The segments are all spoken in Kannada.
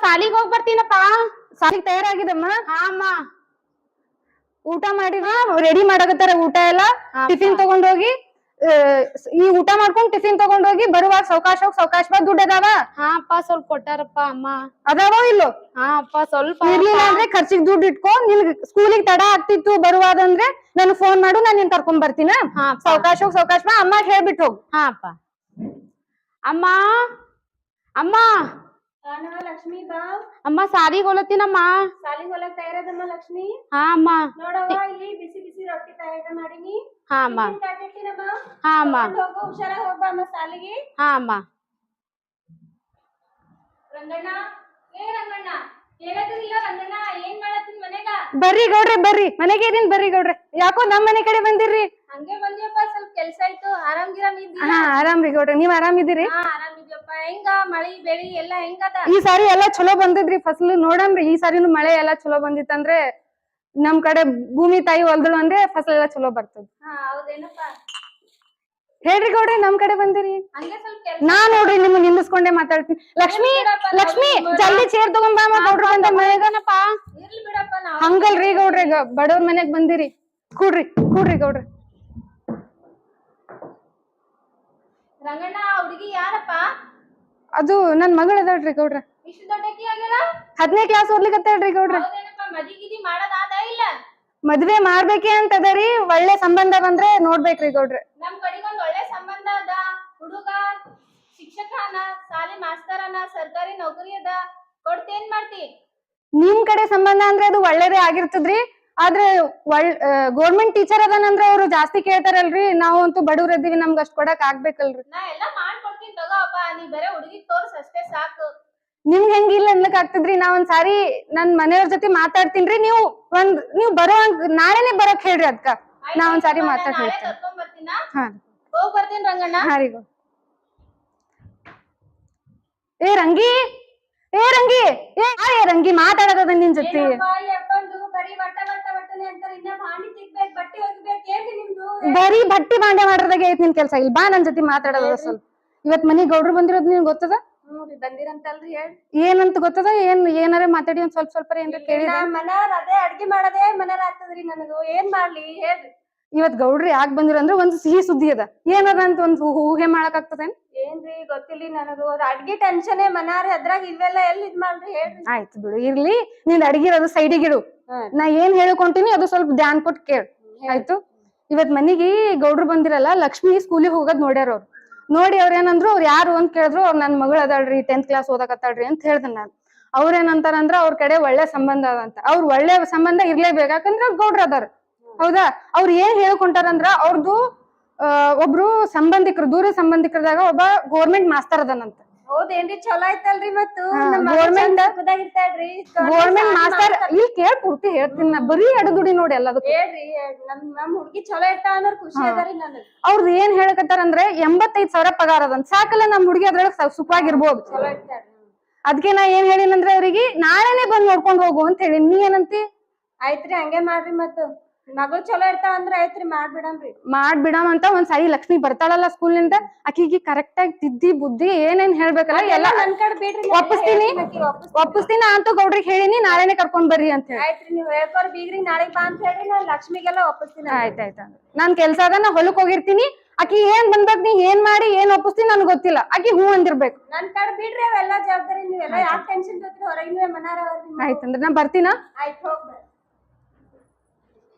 ಸಾಲಿಗೆ ಹೋಗ್ ಬರ್ತೀನಪ್ಪ. ಸಾಲಿಗೆ ತಯಾರಾಗಿದಮ್ಮ? ಹಾ ಅಮ್ಮ. ಊಟ ಮಾಡಿದ್ರ? ರೆಡಿ ಮಾಡಕತ್ತಾರ ಊಟ ಎಲ್ಲಾ. ಟಿಫಿನ್ ತಗೊಂಡೋಗಿ ಈ ಊಟ ಮಾಡ್ಕೊಂಡ್ ಟಿಫಿನ್ ತಗೊಂಡೋಗಿ ಬರುವಾಗ ಸಾವಕಾಶ ಹೋಗಿ ಸಾವಕಾಶ ಬಾ. ದುಡ್ಡು ಅದಾವ? ಹಾ ಅಪ್ಪ, ಸ್ವಲ್ಪ ಕೊಟ್ಟಾರಪ್ಪ ಅಮ್ಮ. ಅದಾವೋ ಇಲ್ಲೋ? ಹಾ ಅಪ್ಪ, ಸ್ವಲ್ಪ. ಇರ್ಲಿಲ್ಲ ಅಂದ್ರೆ ಖರ್ಚಿಗೆ ದುಡ್ಡು ಇಟ್ಕೋ. ನಿನ್ಗೆ ಸ್ಕೂಲಿಗೆ ತಡ ಆಗ್ತಿತ್ತು ಬರುವಾದಂದ್ರೆ ನನ್ ಫೋನ್ ಮಾಡು, ನಾನ್ ನಿನ್ ಕರ್ಕೊಂಡ್ ಬರ್ತೀನ. ಸಾವಕಾಶ ಹೋಗಿ ಸಾವಕಾಶ ಬಾ. ಅಮ್ಮ ಹೇಳ್ಬಿಟ್ಟು ಹೋಗ್. ಹಾ ಅಪ್ಪ. ಅಮ್ಮ ಅಮ್ಮ ಲಕ್ಷ್ಮಿ ಬಾ. ಅಮ್ಮ ಸಾಲಿಗೆ ಹೋಲತ್ತೀನಮ್ಮ. ಸಾಲಿಗೆ ಹೊಲಕ್ ತಯಾರದಮ್ಮ ಲಕ್ಷ್ಮಿ. ಹಾ ಅಮ್ಮ. ನೋಡವ್ವ, ಇಲ್ಲಿ ಬಿಸಿ ಬಿಸಿ ರೊಟ್ಟಿ ತಯಾರ ಮಾಡೀನಿ. ಹಾ ಅಮ್ಮ. ಹಾ ಅಮ್ಮ. ಹೋಗು, ಹುಷಾರಾಗಿ ಹೋಗ್ಬಾ ಅಮ್ಮ ಸಾಲಿಗೆ. ಹಾ ಅಮ್ಮ. ರಂಗಣ್ಣ, ರಂಗಣ್ಣ ಹೇಳದಿಲ್ಲ. ರಂಗಣ್ಣ ಏನ್ ಮಾಡತ್ತೀನಿ ಮನೆಗ? ಬರ್ರಿ ಗೌಡ್ರೆ, ಬರ್ರಿ. ಮನೆಗೆ ಇದೀನಿ, ಬರ್ರಿ ಗೌಡ್ರೆ. ಯಾಕೋ ನಮ್ ಮನೆ ಕಡೆ ಬಂದಿರ್ರಿ? ಹಂಗೆ ಬಂದಿಯಪ್ಪ, ಸ್ವಲ್ಪ ಕೆಲ್ಸ ಆಯ್ತು. ಆರಾಮ್ ಇದ್ದೀರಾ? ಹಾ ಆರಾಮ್ರಿ ಗೌಡ್ರೆ, ನೀವ್ ಆರಾಮಿದ್ದೀರಿ? ಹಾ ಆರಾಮಿದ್ಯಪ್ಪ. ಹೆಂಗ ಮಳಿ ಬೆಳಿ ಎಲ್ಲ ಹೆಂಗದ? ಈ ಸಾರಿ ಎಲ್ಲಾ ಚಲೋ ಬಂದಿದ್ರಿ ಫಸಲು. ನೋಡಮ್ರಿ ಈ ಸಾರಿನು ಮಳೆ ಎಲ್ಲಾ ಚಲೋ ಬಂದಿತ್ತಂದ್ರೆ ನಮ್ ಕಡೆ ಭೂಮಿ ತಾಯಿ ಹೊಲ್ದಳು ಅಂದ್ರೆ ಫಸಲ್ ಎಲ್ಲಾ ಚಲೋ ಬರ್ತದ. ಹಾ ಹೌದೇನಪ್ಪ. ಹೇಳ್ರಿ ಗೌಡ್ರಿ, ನಮ್ ಕಡೆ ಬಂದಿರಿ. ಹಂಗೆ ಸ್ವಲ್ಪ ಕೆಲ್ಸ. ನಾ ನೋಡ್ರಿ ನಿಮ್ಗೆ ನಿಂದಿಸ್ಕೊಂಡೆ ಮಾತಾಡ್ತೀನಿ. ಲಕ್ಷ್ಮಿ, ಲಕ್ಷ್ಮಿ ಜಲ್ದಿ ಚೇರ್ ತಗೊಂಬಾ. ಗೌಡ್ರ ಬಂದ ಮನೆಗನಪ್ಪ. ಇರ್ಲಿ ಬಿಡಪ್ಪ. ನಾವು ಹಂಗಲ್ರಿ ಗೌಡ್ರಿ, ಬಡವ್ರ ಮನೆಗ್ ಬಂದಿರಿ. ಕೂಡ್ರಿ ಕೂಡ್ರಿ ಗೌಡ್ರಿ. ರಂಗಣ್ಣ, ಹುಡುಗಿ ಯಾರಪ್ಪ? ಅದು ನನ್ ಮಗಳ ಅದಾಳ್ರಿ ಗೌಡ್ರ. ಇಷ್ಟು ದೊಡ್ಡಕಿ ಆಗ್ಯಾಳ? 10ನೇ ಕ್ಲಾಸ್ ಓದ್ಲಿಕತ್ತಾಳ್ರಿ ಗೌಡ್ರ. ಹೌದೇನಪ್ಪ. ಮದಿಗಿದಿ ಮಾಡೋದಾದ ಇಲ್ಲ? ಮದ್ವೆ ಮಾಡ್ಬೇಕೆ ಅಂತ ಅದರಿ. ಒಳ್ಳೆ ಸಂಬಂಧ ಬಂದ್ರೆ ನೋಡ್ಬೇಕ್ರಿ ಗೌಡ್ರ. ನಮ್ ಕಡೆಗೊಂದ್ ಒಳ್ಳೆ ಸಂಬಂಧ ಅದ. ಹುಡುಗ ಶಿಕ್ಷಕ ಅನ, ಸಾಲಿ ಮಾಸ್ತರ್ ಅನ, ಸರ್ಕಾರಿ ನೌಕರಿ ಅದ. ಕೊಡ್ತೇನ್ ಮಾಡ್ತಿ? ನಿಮ್ ಕಡೆ ಸಂಬಂಧ ಅಂದ್ರೆ ಅದು ಒಳ್ಳೇದೇ ಆಗಿರ್ತದ್ರಿ. ಆದ್ರೆ ಗೌರ್ಮೆಂಟ್ ಟೀಚರ್ ಅದನಂದ್ರೆ ಅವ್ರು ಜಾಸ್ತಿ ಕೇಳ್ತಾರಲ್ರಿ. ನಾವಂತೂ ಬಡವ್ರ ಇದೀವಿ, ನಮ್ಗ ಅಷ್ಟ್ ಕೊಡಕ್ ಆಗ್ಬೇಕಲ್ರಿ. ನಾ ಎಲ್ಲಾ ಮಾಡ್ಕೊಡ್ತೀನಿ ತಗೋಪ್ಪ. ನೀ ಬರೇ ಹುಡುಗಿ ತೋರ್ಸ್ ಅಷ್ಟೇ ಸಾಕು. ನಿಮ್ಗೆ ಹೆಂಗಿಲ್ಲ ಅನ್ಲಕ್ ಆಗ್ತದ್ರಿ. ನಾ ಒಂದ್ ಸಾರಿ ನನ್ ಮನೆಯವ್ರ ಜೊತೆ ಮಾತಾಡ್ತೀನ್ರಿ. ನೀವ್ ಬರೋ ನಾಳೆನೆ ಬರಕ್ ಹೇಳ್ರಿ. ಅದ್ಕ ನಾ ಒಂದ್ ಸಾರಿ ಮಾತಾಡ್ ಹೇಳ್ತೀನಿ. ಹಾ ಹೋಗ್ ಬರ್ತೀನಿ ರಂಗಣ್ಣ. ಹಾ ರೀ. ಏ ರಂಗಿ, ಏ ರಂಗಿ, ಏ ರಂಗಿ ಮಾತಾಡೋದ ನಿನ್ ಜೊತೆ. ಬರೀ ವಟ್ಟನೆ ಅಂತಾರ. ಇನ್ನ ಭಾಂಡಿ ತಿಕ್ಬೇಕು, ಬಟ್ಟೆ ಒಗಿಬೇಕು. ಏನ್ರಿ ನಿಮ್ದು? ಬರೀ ಬಟ್ಟಿ ಬಾಂಡೆ ಮಾಡೋದಾಗ ಐತ್ ನಿನ್ ಕೆಲ್ಸ. ಇಲ್ಲಿ ಬಾ, ನನ್ ಜೊತೆ ಮಾತಾಡೋದ ಸ್ವಲ್ಪ. ಇವತ್ ಮನಿಗ್ ಗೌಡ್ರು ಬಂದಿರೋದ್ ನಿನ್ ಗೊತ್ತದ? ಬಂದಿರಂತಲ್ರಿ. ಹೇಳ್ ಏನಂತ ಗೊತ್ತದ? ಏನಾರ ಮಾತಾಡಿ ಒಂದ್ ಸ್ವಲ್ಪ ಏನಾರ ಕೇಳಿದ? ಮನಾರ್ ಅದೇ ಅಡ್ಗಿ ಮಾಡದೇ ಮನಾರ್ ಆಗ್ತದ್ರಿ ನನಗೂ. ಏನ್ ಮಾಡ್ಲಿ ಹೇಳ್ರಿ. ಇವತ್ ಗೌಡ್ರಿ ಯಾಕೆ ಬಂದಿರ ಅಂದ್ರೆ ಒಂದ್ ಸಿಹಿ ಸುದ್ದಿ ಅದ. ಏನದ ಅಂತ ಒಂದ್ ಊಹೆ ಮಾಡಕ್ ಆಗ್ತದೇನ್? ಏನ್ರಿ ಗೊತ್ತಿಲ್ಲ ನನಗೂ. ಅಡ್ಗಿ ಟೆನ್ಷನ್ ಮನಾರ್ ಅದ್ರಾಗ ಇವೆಲ್ಲ ಎಲ್ಲಿ ಇದ್ ಮಾಡ್ರಿ ಹೇಳ್ರಿ. ಆಯ್ತು ಬಿಡು, ಇರ್ಲಿ. ನಿಂದ್ ಅಡ್ಗಿರೋದು ಸೈಡಿಗಿಡು. ನಾ ಏನ್ ಹೇಳ್ಕೊಂತೀನಿ ಅದು ಸ್ವಲ್ಪ ಧ್ಯಾನ್ ಕೊಟ್ಟು ಕೇಳು. ಆಯ್ತು? ಇವತ್ ಮನಿಗೆ ಗೌಡ್ರು ಬಂದಿರಲ್ಲ. ಲಕ್ಷ್ಮಿ ಸ್ಕೂಲಿಗೆ ಹೋಗೋದ್ ನೋಡ್ಯಾರ ಅವ್ರು. ನೋಡಿ ಅವ್ರ ಏನಂದ್ರು, ಅವ್ರು ಯಾರು ಅಂತ ಕೇಳಿದ್ರು. ಅವ್ರ ನನ್ ಮಗಳು ಅದಾಳ್ರಿ, 10th ಕ್ಲಾಸ್ ಓದಕತ್ತಾಳ್ರಿ ಅಂತ ಹೇಳ್ದೆ ನಾನು. ಅವ್ರ ಏನಂತಾರಂದ್ರ ಅವ್ರ ಕಡೆ ಒಳ್ಳೆ ಸಂಬಂಧ ಅದಂತ. ಅವ್ರ ಒಳ್ಳೆ ಸಂಬಂಧ ಇರ್ಲೇಬೇಕು, ಯಾಕಂದ್ರ ಅವ್ರ ಗೌಡ್ರ ಅದಾರ. ಹೌದಾ? ಅವ್ರು ಏನ್ ಹೇಳ್ಕೊಂತಾರಂದ್ರ ಅವ್ರದ್ದು ಒಬ್ರು ಸಂಬಂಧಿಕರು, ದೂರ ಸಂಬಂಧಿಕರದಾಗ ಒಬ್ಬ ಗೌರ್ಮೆಂಟ್ ಮಾಸ್ತರ್ ಅದನಂತ. ಹೌದೇನ್ರಿ? ಚಲೋ ಆಯ್ತಲ್ರಿ. ಮತ್ತು ಗೌರ್ಮೆಂಟ್ ಮಾಸ್ತರ್. ಇಲ್ಲಿ ಕೇಳ್ ಪೂರ್ತಿ ಹೇಳ್ತೀನಿ ನಾ. ಬರೀ ಅಡದುಡಿ ನೋಡಿ ಎಲ್ಲದು. ಹೇಳ್ರಿ. ನಮ್ ಹುಡ್ಗಿ ಚಲೋ ಇರ್ತಾಳ ಅಂದ್ರ ಖುಷಿ ಅದರಿ ನನಗ್. ಅವ್ರದ್ದು ಏನ್ ಹೇಳಕತ್ತಾರಂದ್ರೆ 85,000 ಪಗಾರ ಅದಂತ. ಸಾಕಲ್ಲ ನಮ್ ಹುಡ್ಗಿ ಅದ್ರೊಳಗ ಸುಖವಾಗಿರ್ಬೋದು. ಚಲೋ ಇರ್ತಾಳ. ಅದ್ಕೆ ನಾ ಏನ್ ಹೇಳಿನಂದ್ರೆ ಅವ್ರಿಗೆ ನಾಳೆನೆ ಬಂದ್ ನೋಡ್ಕೊಂಡ್ ಹೋಗು ಅಂತ ಹೇಳಿ. ನೀ ಏನಂತಿ? ಆಯ್ತ್ರಿ, ಹಂಗೆ ಮಾಡ್ರಿ. ಮತ್ತ ಮಗಳು ಚಲೋ ಇರ್ತಾಳ ಅಂದ್ರ ಆಯ್ತ್ರಿ, ಮಾಡ್ಬಿಡಮ್ ಅಂತ. ಒಂದ್ ಸಾರಿ ಲಕ್ಷ್ಮಿ ಬರ್ತಾಳಲ್ಲ ಸ್ಕೂಲ್ ನಿಂದ, ಆಕಿಗೆ ಕರೆಕ್ಟ್ ಆಗಿ ತಿದ್ದಿ ಬುದ್ಧಿ ಏನೇನ್ ಹೇಳ್ಬೇಕಲ್ಲ ಎಲ್ಲ ಒಪ್ಪಿಸ್ತೀನಿ. ಅಂತೂ ಗೌಡ್ರಿಗೆ ಹೇಳಿನಿ, ನಾಳೆನೆ ಕರ್ಕೊಂಡ್ ಬರ್ರಿ ಅಂತ ಹೇಳಿ. ಆಯ್ತ್ರಿ, ನೀವ್ ಹೇಳ್ಕೊರ್ ಬೀಗ್ರಿ ನಾಳೆಗ್ ಬಾ ಅಂತ ಹೇಳ್ರಿ. ನಾನ್ ಲಕ್ಷ್ಮಿಗೆಲ್ಲ ಒಪ್ಪಿಸ್ತೀನಿ. ಆಯ್ತಾಯ್ತ. ನಾನ್ ಕೆಲ್ಸ ಅದ, ನಾ ಹೊಲಕ್ ಹೋಗಿರ್ತೀನಿ. ಆಕಿ ಏನ್ ಬಂದಾಗ ನೀ ಏನ್ ಮಾಡಿ ಏನ್ ಒಪ್ಪಿಸ್ತೀನಿ ನನ್ಗೆ ಗೊತ್ತಿಲ್ಲ. ಆಕಿ ಹೂ ಅಂದಿರ್ಬೇಕು. ನನ್ ಕಡೆ ಬಿಡ್ರಿ ಅವೆಲ್ಲ ಜವಾಬ್ದಾರಿ. ನೀವೆಲ್ಲ ಯಾಕೆ ಟೆನ್ಷನ್ ತಗೋತೀರಿ? ಹೊರಗಿನ ಮನಾರ. ಆಯ್ತಂದ್ರೆ ನಾ ಬರ್ತೀನ. ಆಯ್ತು, ಹೋಗ್ಬೇಡ.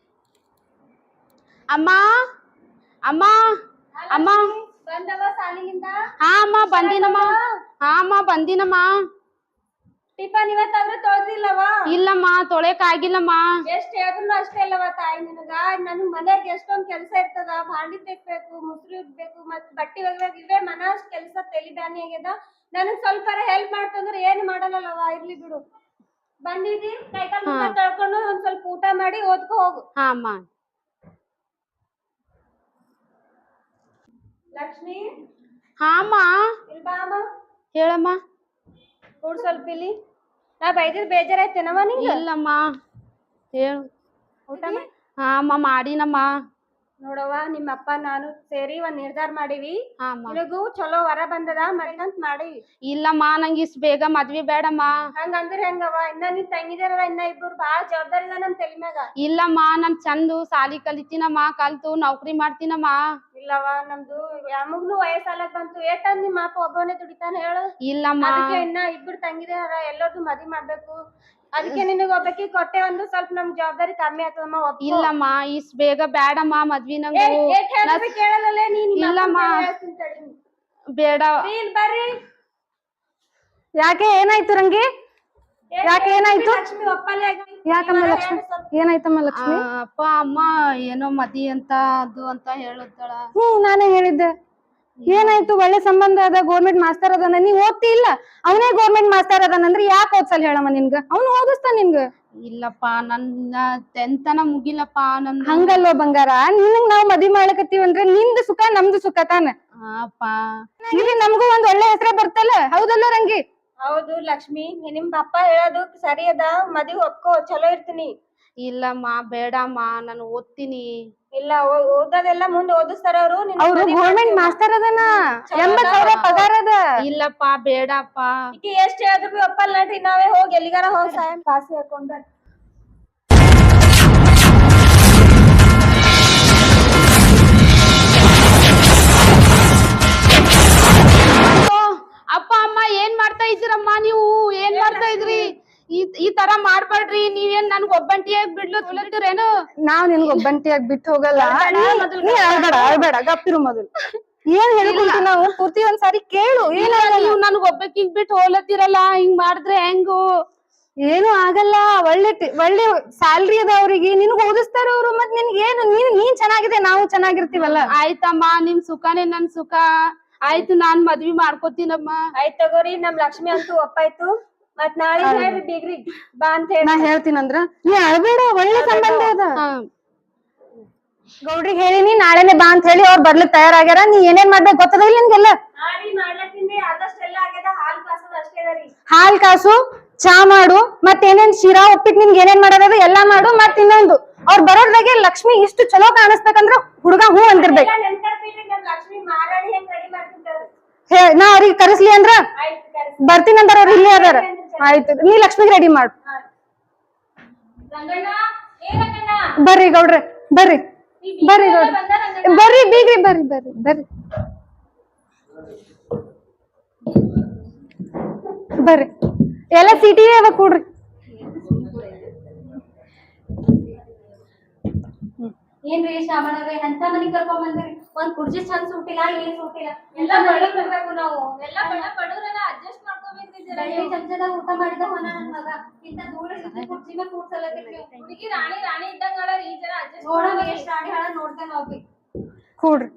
ಅಮ್ಮ ಅಮ್ಮ ಅಮ್ಮ ಬಂದವ ಸಾಲಿಗಿಂದ? ಹಾ ಅಮ್ಮ ಬಂದಿನಮ್ಮ. ಹಾ ಅಮ್ಮ ಬಂದಿನಮ್ಮ. ಟಿಫನ್ ಇವತ್ತಾದ್ರೂ ತೊಳ್ದಿಲ್ಲವಾ? ಇಲ್ಲಮ್ಮ, ತೊಳೆಕ್ ಆಗಿಲ್ಲಮ್ಮ. ಎಷ್ಟ್ ಹೇಳಿದ್ರು ಅಷ್ಟೇ ಅಲ್ಲವ ತಾಯಿ ನಿನಗ. ನನ್ ಮನ್ಯಾಗ ಎಷ್ಟೊಂದ್ ಕೆಲ್ಸ ಇರ್ತದ. ಭಾಂಡಿ ತೆಗ್ಬೇಕು, ಮುಸ್ರಿ ಉಗ್ಬೇಕು, ಮತ್ ಬಟ್ಟಿ ಒಗ್ಬೇಕು. ಇವೇ ಮನಷ್ಟ್ ಕೆಲ್ಸ ತಲಿ ಬ್ಯಾನಿ ಆಗ್ಯದ. ನನಗ್ ಸ್ವಲ್ಪ ಹೆಲ್ಪ್ ಮಾಡ್ತಂದ್ರ ಏನ್ ಮಾಡಲ್ಲವ. ಇರ್ಲಿ ಬಿಡು. ಬಂದಿದಿ, ಕೈಕಾಲ್ ಮುಖ ತೊಳ್ಕೊಂಡು ಒಂದ್ ಸ್ವಲ್ಪ ಊಟ ಮಾಡಿ ಓದ್ಕೊ ಹೋಗು. ಹಾ ಅಮ್ಮ. ಲಕ್ಷ್ಮಿ. ಹಾ ಅಮ್ಮ. ಇಲ್ಲಿ ಬಾ ಅಮ್ಮ. ಹೇಳಮ್ಮ. ಕೂಡ್ ಸ್ವಲ್ಪ ಇಲ್ಲಿ. ನಾ ಬೈದಿದ್ ಬೇಜಾರಾಯ್ತೇನವ ನಿಂಗ? ಇಲ್ಲಮ್ಮ, ಹೇಳು. ಊಟ ಹಾ ಅಮ್ಮ ಮಾಡಿನಮ್ಮ. ನೋಡವ್ವ ನಿಮ್ಮ ಅಪ್ಪ ನಾನು ಸೇರಿ ಒಂದ್ ನಿರ್ಧಾರ ಮಾಡೀವಿ. ಹಾ ಅಮ್ಮ. ನಿನಗೂ ಚಲೋ ವರ ಬಂದದ ಮರಿಗಂತ ಮಾಡೀವಿ. ಇಲ್ಲಮ್ಮ ನಂಗೆ ಇಷ್ಟ್ ಬೇಗ ಮದ್ವಿ ಬೇಡಮ್ಮ. ಹಂಗಂದ್ರ ಹೆಂಗವ ಇನ್ನ ನಿನ್ ತಂಗಿದಾರ ಇನ್ನ ಇಬ್ಬರು ಬಾಳ ಜವಾಬ್ದಾರಿ ಅದ ನಮ್ ತಲೆ ಮ್ಯಾಗ. ಇಲ್ಲಮ್ಮ ನನ್ ಚಂದು ಸಾಲಿ ಕಲಿತೀನಮ್ಮ, ಕಲ್ತು ನೌಕರಿ ಮಾಡ್ತೀನಮ್ಮ. ಇಲ್ಲವ ನಮ್ದು ಯಾಮಗ್ನು ವಯಸ್ಸಾಲಕ್ ಬಂತು. ಏಟಂದ್ ನಿಮ್ಮ ಅಪ್ಪ ಒಬ್ಬನೇ ದುಡಿತಾನ ಹೇಳು. ಇಲ್ಲಮ್ಮ ಅದಕ್ಕೆ ಇನ್ನ ಇಬ್ಬರು ತಂಗಿದಾರ ಎಲ್ಲರದು ಮದ್ವಿ ಮಾಡ್ಬೇಕು. ಅದಕ್ಕೆ ನಿನಗ ಒಬ್ಬಕಿ ಕೊಟ್ಟೆ ಒಂದು ಸ್ವಲ್ಪ ನಮ್ ಜವಾಬ್ದಾರಿ ಕಮ್ಮಿ ಆತದಮ್ಮ. ಇಲ್ಲಮ್ಮ ಇಷ್ಟ್ ಬೇಗ ಬೇಡಮ್ಮ ಮದ್ವಿ ನಂಗು. ಕೇಳಲ್ಲ ನೀನ್ ಇಲ್ಲಮ್ಮ. ಬೇಡ. ಬರ್ರಿ ಯಾಕೆ ಏನಾಯ್ತು ರಂಗಿ? ಯಾಕೆ ಏನಾಯ್ತು? ಲಕ್ಷ್ಮಿ ಒಪ್ಪಲ್ಲ. ಯಾಕಮ್ಮ ಲಕ್ಷ್ಮಿ ಏನಾಯ್ತಮ್ಮ ಲಕ್ಷ್ಮಿ? ಅಪ್ಪ ಅಮ್ಮ ಏನೋ ಮದಿ ಅಂತ ಅದು ಅಂತ ಹೇಳುತ್ತಾಳ. ನಾನೇ ಹೇಳಿದ್ದೆ. ಏನಾಯ್ತು? ಒಳ್ಳೆ ಸಂಬಂಧ ಅದ, ಗೌರ್ಮೆಂಟ್ ಮಾಸ್ತರ್ ಅದಾನ, ನೀವ್ ಓದ್ತಿ ಇಲ್ಲ? ಅವನೇ ಗೌರ್ಮೆಂಟ್ ಮಾಸ್ತರ್ ಅದಾನಂದ್ರೆ ಯಾಕೆ ಓದ್ಸಲ್ ಹೇಳಮ್ಮ ನಿನ್ಗ? ಅವ್ನು ಓದಿಸ್ತಾನ ನಿನ್ಗ. ಇಲ್ಲಪ್ಪ ನನ್ನ 10th ತನ ಮುಗಿಲಪ್ಪ ನಂದು. ಹಂಗಲ್ವ ಬಂಗಾರ, ನಿನಗ್ ನಾವ್ ಮದ್ವಿ ಮಾಡ್ಲಕತ್ತೀವಂದ್ರೆ ನಿಂದು ಸುಖ ನಮ್ದು ಸುಖ ತಾನ. ಅಪ್ಪ ಇಲ್ಲಿ ನಮಗೂ ಒಂದ್ ಒಳ್ಳೆ ಹೆಸರೇ ಬರ್ತಲ್ಲ, ಹೌದಲ್ಲ ರಂಗಿ? ಹೌದು ಲಕ್ಷ್ಮಿ, ನಿಮ್ ಪಪ್ಪ ಹೇಳೋದು ಸರಿ ಅದ. ಮದ್ವಿ ಒಪ್ಕೋ, ಚಲೋ ಇರ್ತೀನಿ. ಇಲ್ಲಮ್ಮ ಬೇಡಮ್ಮ, ನಾನು ಓದ್ತೀನಿ. ಇಲ್ಲ ಓದೋದೆಲ್ಲ ಮುಂದ್ ಓದಿಸ್ತಾರ ಅವ್ರು ಗೌರ್ಮೆಂಟ್ ಮಾಸ್ತರ್ ಅದನ, 80,000 ಪಗಾರ ಅದ. ಇಲ್ಲಪ್ಪ ಬೇಡಪ್ಪ. ಈಗ ಎಷ್ಟ್ ಹೇಳಿದ್ರು ಬಿ ಒಪ್ಪಲ್ಲ ನಡ್ರಿ. ನಾವೇ ಹೋಗಿ ಎಲ್ಲಿಗಾರ ಹೋಗಿ ಸಾಯಂ ಕಾಸಿ ಹಾಕೊಂಡ್ ಬರ್ರಿ. ಅಪ್ಪ ಅಮ್ಮ ಏನ್ ಮಾಡ್ತಾ ಇದ್ದೀರಮ್ಮ? ನೀವು ಏನ್ ಮಾಡ್ತಾ ಇದ್ರಿ? ಈ ತರ ಮಾಡ್ಬೇಡ್ರಿ. ನೀವೇನ್ ನನ್ಗ ಒಬ್ಬಂಟಿಯಾಗಿ ಬಿಡ್ಲತ್ತೇನು? ನಾವ್ ನಿನ್ಗ ಒಬ್ಬಂಟಿಯಾಗಿ ಬಿಟ್ಟು ಹೋಗಲ್ಲ. ನೀ ಅಳ್ಬೇಡ, ಗಪ್ಪಿರು ಮೊದಲು. ಏನ್ ಹೇಳ್ಕೊಂತೀವಿ ನಾವು? ಪೂರ್ತಿ ಒಂದ್ಸಾರಿ ಕೇಳು. ನೀವು ನನ್ಗ ಒಬ್ಬಕಿಗ್ ಬಿಟ್ಟು ಹೋಲತ್ತೀರಲ್ಲ, ಹಿಂಗ್ ಮಾಡಿದ್ರೆ ಹೆಂಗು? ಏನು ಆಗಲ್ಲ. ಒಳ್ಳೆ ಸ್ಯಾಲ್ರಿ ಅದ ಅವ್ರಿಗೆ, ನಿನ್ಗ್ ಓದಿಸ್ತಾರ ಅವ್ರು. ಮತ್ ನಿನ್ಗೆ ಏನು? ನೀನ್ ಚೆನ್ನಾಗಿದೆ, ನಾವು ಚೆನ್ನಾಗಿರ್ತೀವಲ್ಲ. ಆಯ್ತಮ್ಮ, ನಿಮ್ ಸುಖನೇ ನನ್ ಸುಖ. ಆಯ್ತು, ನಾನ್ ಮದ್ವಿ ಮಾಡ್ಕೋತೀನಮ್ಮ. ಆಯ್ತ್ ತಗೋರಿ, ನಮ್ ಲಕ್ಷ್ಮಿ ಅಂತೂ ಒಪ್ಪಾಯ್ತು. ಮತ್ ನಾಳೆ ಹೇಳ್ರಿ ಡಿಗ್ರಿ ಬಾ ಅಂತ ಹೇಳಿ. ನಾ ಹೇಳ್ತೀನಂದ್ರ ನೀ ಅಳ್ಬೇಡ, ಒಳ್ಳೆ ಸಂಬಂಧ ಅದ. ಗೌಡ್ರಿಗೆ ಹೇಳಿನಿ ನಾಳೆನೆ ಬಾ ಅಂತ ಹೇಳಿ, ಅವ್ರು ಬರ್ಲಿಕ್ ತಯಾರಾಗ್ಯಾರ. ನೀ ಏನೇನ್ ಮಾಡ್ಬೇಕು ಗೊತ್ತದ ಇಲ್ಲ ನಿನ್ಗೆಲ್ಲ? ಮಾಡ್ಲತ್ತೀನಿ, ಆದಷ್ಟೆಲ್ಲ ಆಗ್ಯದ. ಹಾಲ್ ಕಾಸೋದ್ ಅಷ್ಟೇ ಅದ ರೀ. ಹಾಲ್ ಕಾಸು, ಚಾ ಮಾಡು, ಮತ್ ಏನೇನ್ ಶಿರಾ ಉಪ್ಪಿಟ್ಟು ನಿನ್ಗೆ ಏನೇನ್ ಮಾಡೋದ ಎಲ್ಲಾ ಮಾಡು. ಮತ್ ಇನ್ನೊಂದು, ಅವ್ರು ಬರೋದ್ರಾಗೆ ಲಕ್ಷ್ಮಿ ಇಷ್ಟು ಚಲೋ ಕಾಣಿಸ್ಬೇಕಂದ್ರ ಹುಡುಗ ಹೂ ಅಂದಿರ್ಬೇಕು. ಲಕ್ಷ್ಮಿ ಮಾರಾಣಿ ಹೆಂಗ್ ರೆಡಿ ಮಾಡ್ತಿದ್ದಾರೆ ನಾ ಅವ್ರಿಗೆ ಕರೆಸ್ಲಿ ಅಂದ್ರ ಬರ್ತೀನಂದ್ರ ಅವ್ರು ಇಲ್ಲೇ ಅದಾರ. ಆಯ್ತು, ನೀ ಲಕ್ಷ್ಮಿಗೆ ರೆಡಿ ಮಾಡು. ಬರ್ರಿ ಗೌಡ್ರೆ, ಬರ್ರಿ ಬರ್ರಿ ಗೌಡ್ರೆ, ಬರ್ರಿ ಬೀಗ್ರಿ, ಬರ್ರಿ ಬರ್ರಿ ಬರ್ರಿ ಬರ್ರಿ. ಎಲ್ಲ ಸಿಟಿ ಅವ ಕೂಡ್ರಿ. ಏನ್ರಿ ಶಾಮಣ್ಣವ್ರೆ, ಅಂತ ಮನಿಗ್ ಕರ್ಕೊಂಡ್ ಬಂದ್ರಿ. ಒಂದ್ ಕುರ್ಜಿ ಚಂದ ಸೂಟಿಲ್ಲ, ಏನ್ ಸೂಟಿಲ್ಲ. ಎಲ್ಲ ಬಡವ್ರ್ ಬರ್ಬೇಕು ನಾವು. ಎಲ್ಲ ಬಡವ್ರೆಲ್ಲ ಅಡ್ಜಸ್ಟ್ ಮಾಡ್ಕೋಬೇಕಿದ್ದೀರ. ಚಮಚದಾಗ ಊಟ ಮಾಡಿದ ಮನ ನನ್ ಮಗ. ಇಂತ ಧೂಳಿ ಕುರ್ಜಿ ಮೇಲೆ ಕೂಡ್ಸಲತ್ತೀರಿ ನೀವು. ಹುಡುಗಿ ರಾಣಿ ಇದ್ದಂಗ ಈ ಜನ ಅಡ್ಜಸ್ಟ್ ನೋಡೋಣ. ಎಷ್ಟ್ ರಾಣಿ ಹಾಳ ನೋಡ್ತೇನೆ ಹೋಗಿ ಕೂಡ್ರಿ.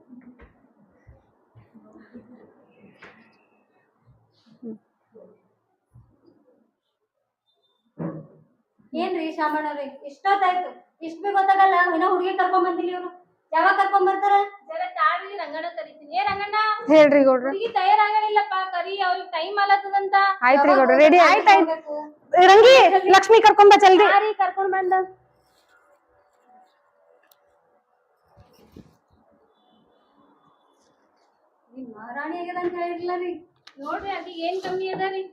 ಏನ್ರಿ ಶಾಮಣ್ಣವ್ರಿ, ಇಷ್ಟೊತ್ತಾಯ್ತು, ಇಷ್ಟ ಬಿ ಗೊತ್ತಾಗಲ್ಲ. ಇನ್ನ ಹುಡುಗಿ ಕರ್ಕೊಂಡ್ ಬಂದಿಲ್ಲ ಇವ್ರು. ಯಾವಾಗ ಕರ್ಕೊಂಡ್ ಬರ್ತಾರ? ಜರ ತಾಳ್ರಿ, ರಂಗಣ್ಣ ಕರಿತೀನಿ. ರಂಗಣ್ಣ ಹೇಳ್ರಿ ಗೌಡ್ರ. ಹುಡುಗಿ ತಯಾರಾಗಲಿಲ್ಲಪ್ಪ, ಕರಿ, ಅವ್ರಿಗೆ ಟೈಮ್ ಆಲತ್ತದಂತ. ಆಯ್ತ್ರಿ ಗೌಡ್ರ, ರೆಡಿ ಆಯ್ತಾಯ್ತು. ರಂಗಿ, ಲಕ್ಷ್ಮಿ ಕರ್ಕೊಂಡ್ ಬಾ ಜಲ್ದಿ. ಕರ್ಕೊಂಡ್ ಬಂದ. ಮಹಾರಾಣಿ ಆಗ್ಯದ ಅಂತ ಹೇಳಿರ್ಲಿಲ್ಲ ರೀ. ನೋಡ್ರಿ ಆಕಿ ಏನ್ ಕಮ್ಮಿ ಅದ ರೀ.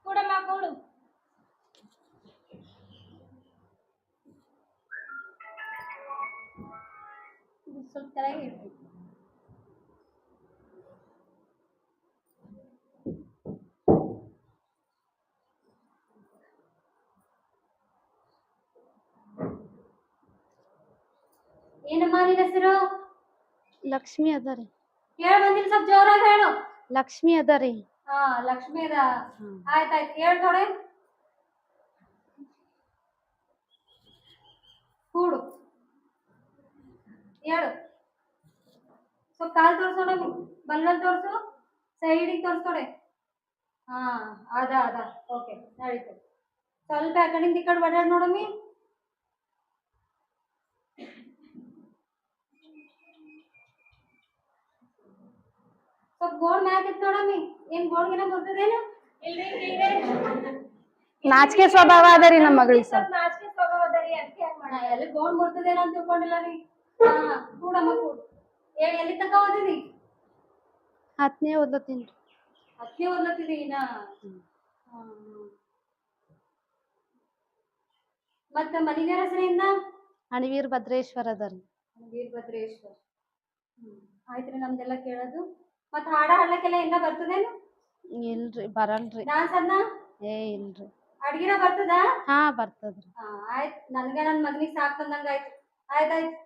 ಕೂಡಮ್ಮ ಕೂಡು. ಸ್ವಲ್ಪ ಕೆಳಗೆ ಇಡ್ರಿ. ಏನಮ್ಮ ನಿನ್ನ ಹೆಸರು? ಲಕ್ಷ್ಮಿ ಅದರಿ. ಹೇಳ ಬಂದಿಲ್ಲ, ಸ್ವಲ್ಪ ಜೋರಾಗಿ ಹೇಳು. ಲಕ್ಷ್ಮಿ ಅದರಿ. ಹಾ, ಲಕ್ಷ್ಮಿ ಅದ. ಆಯ್ತಾಯ್ತು, ಹೇಳ್ ನೋಡೆ. ಕೂಡು, ಹೇಳು. ಸ್ವಲ್ಪ ಕಾಲ್ ತೋರ್ಸೋಣ, ಬಲ್ಲಲ್ ತೋರ್ಸು, ಸೈಡಿಗೆ ತೋರ್ಸೋಡೆ. ಹಾ, ಅದ ಓಕೆ, ನಡೀತು. ಸ್ವಲ್ಪ ಆ ಕಡೆಯಿಂದ ಈ ಕಡೆ ಬಡ್ಯಾಡ್ ನೋಡಮ್ಮಿ. ಸ್ವಲ್ಪ ಗೋಡ್ ಮ್ಯಾಗಿತ್ ನೋಡಮ್ಮಿ, ಏನ್ ಗೋಡ್ಗಿನ ಬರ್ತದೇನು? ಇಲ್ರಿ ಹಿಂಗೆ ನಾಚಿಕೆ ಸ್ವಭಾವ ಅದರಿ ನಮ್ಮ ಮಗಳಿಗೆ ಸ್ವಲ್ಪ. ನಾಚಿಕೆ ಸ್ವಭಾವ ಅದರಿ, ಅದಕ್ಕೆ ಹಂಗ್ ಮಾಡ. ಎಲ್ಲಿ ಗೋಡ್ ಬರ್ತದೇನೋ ಅಂತ ತಿಳ್ಕೊಂಡಿಲ್ಲ ರೀ. ಕೂಡಮ್ಮ ಕೂಡ್. ಎಲ್ಲಿ ತನಕ ಓದಿರಿ? 10ನೇ ಓದ್ಲತ್ತೀನಿ. 10ನೇ ಓದ್ಲತ್ತಿರಿ ಇನ್ನ. ಮತ್ತ ಮನಿದೇವ್ರ ಹೆಸರಿಂದ? ಅಣಿವೀರ್ ಭದ್ರೇಶ್ವರ ಅದರಿ. ವೀರಭದ್ರೇಶ್ವರ. ಆಯ್ತ್ರಿ ನಮ್ದೆಲ್ಲ ಕೇಳೋದು. ಮತ್ತ ಹಾಡ ಹಾಡ್ಲಕ್ಕೆಲ್ಲ ಏನ ಬರ್ತದೇನು? ಇಲ್ರಿ ಬರಲ್ರಿ. ಡಾನ್ಸ್ ಅದ್ನ? ಇಲ್ರಿ. ಅಡ್ಗಿನ ಬರ್ತದ? ಹಾ ಬರ್ತದ್ರಿ. ಆಯ್ತ್ ನನ್ಗ ನನ್ ಮಗನಿಗೆ ಸಾಕ್ ಬಂದಂಗ ಆಯ್ತು. ಆಯ್ತಾಯ್ತು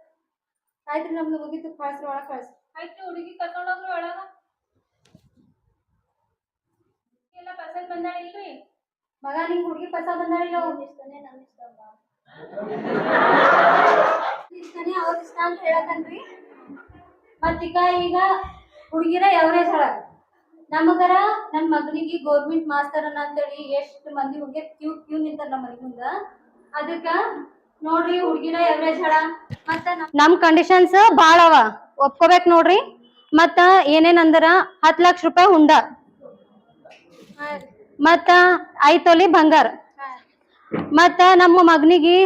ಆಯ್ತ್ರಿ, ನಮ್ದು ಮುಗೀತು. ಕಳ್ಸ್ರಿ, ಒಳಗ್ ಕಳ್ಸ್ರಿ. ಆಯ್ತು, ಹುಡುಗಿ ಕರ್ಕೊಂಡೋಗ್ರಿ ಒಳಗ. ಎಲ್ಲ ಪಸಂದ್ ಬಂದಾಳ ಇಲ್ರಿ? ಮಗ ನಿಂಗ್ ಹುಡುಗಿ ಪಸಂದ್ ಬಂದಾಳಿಲ್ಲ? ಇಷ್ಟನೇ ನನ್ ಇಷ್ಟ ಇಷ್ಟನೇ ಅವ್ರ ಇಷ್ಟ ಅಂತ ಹೇಳತನ್ರಿ. ಮತ್ತೀಗ ಈಗ ಹುಡುಗಿರ ಎವರೇಜ್ ಹೇಳ ನಮಗರ ನನ್ ಮಗನಿಗೆ ಗೌರ್ಮೆಂಟ್ ಮಾಸ್ತರ್ ಅಂತೇಳಿ ಎಷ್ಟ್ ಮಂದಿ ಹುಡುಗಿ ಕ್ಯೂ ನಿಂತಾರ ನಮ್ಮ ಮನಿ ಮುಂದ. ಅದಕ್ಕ ನೋಡ್ರಿ ಹುಡುಗಿರ ಎವರೇಜ್ ಹೇಳ. ಮತ್ತ ನಮ್ ಕಂಡೀಷನ್ಸ್ ಬಾಳ ಅವ, ಒಪ್ಕೋಬೇಕ್ ನೋಡ್ರಿ. ಮತ್ತ ಏನೇನಂದ್ರ 10 ಲಕ್ಷ ರೂಪಾಯಿ ಹುಂಡ, ಮತ್ತ 5 ತೊಲಿ ಬಂಗಾರ, ಮತ್ತ ನಮ್ಮ ಮಗನಿಗೆ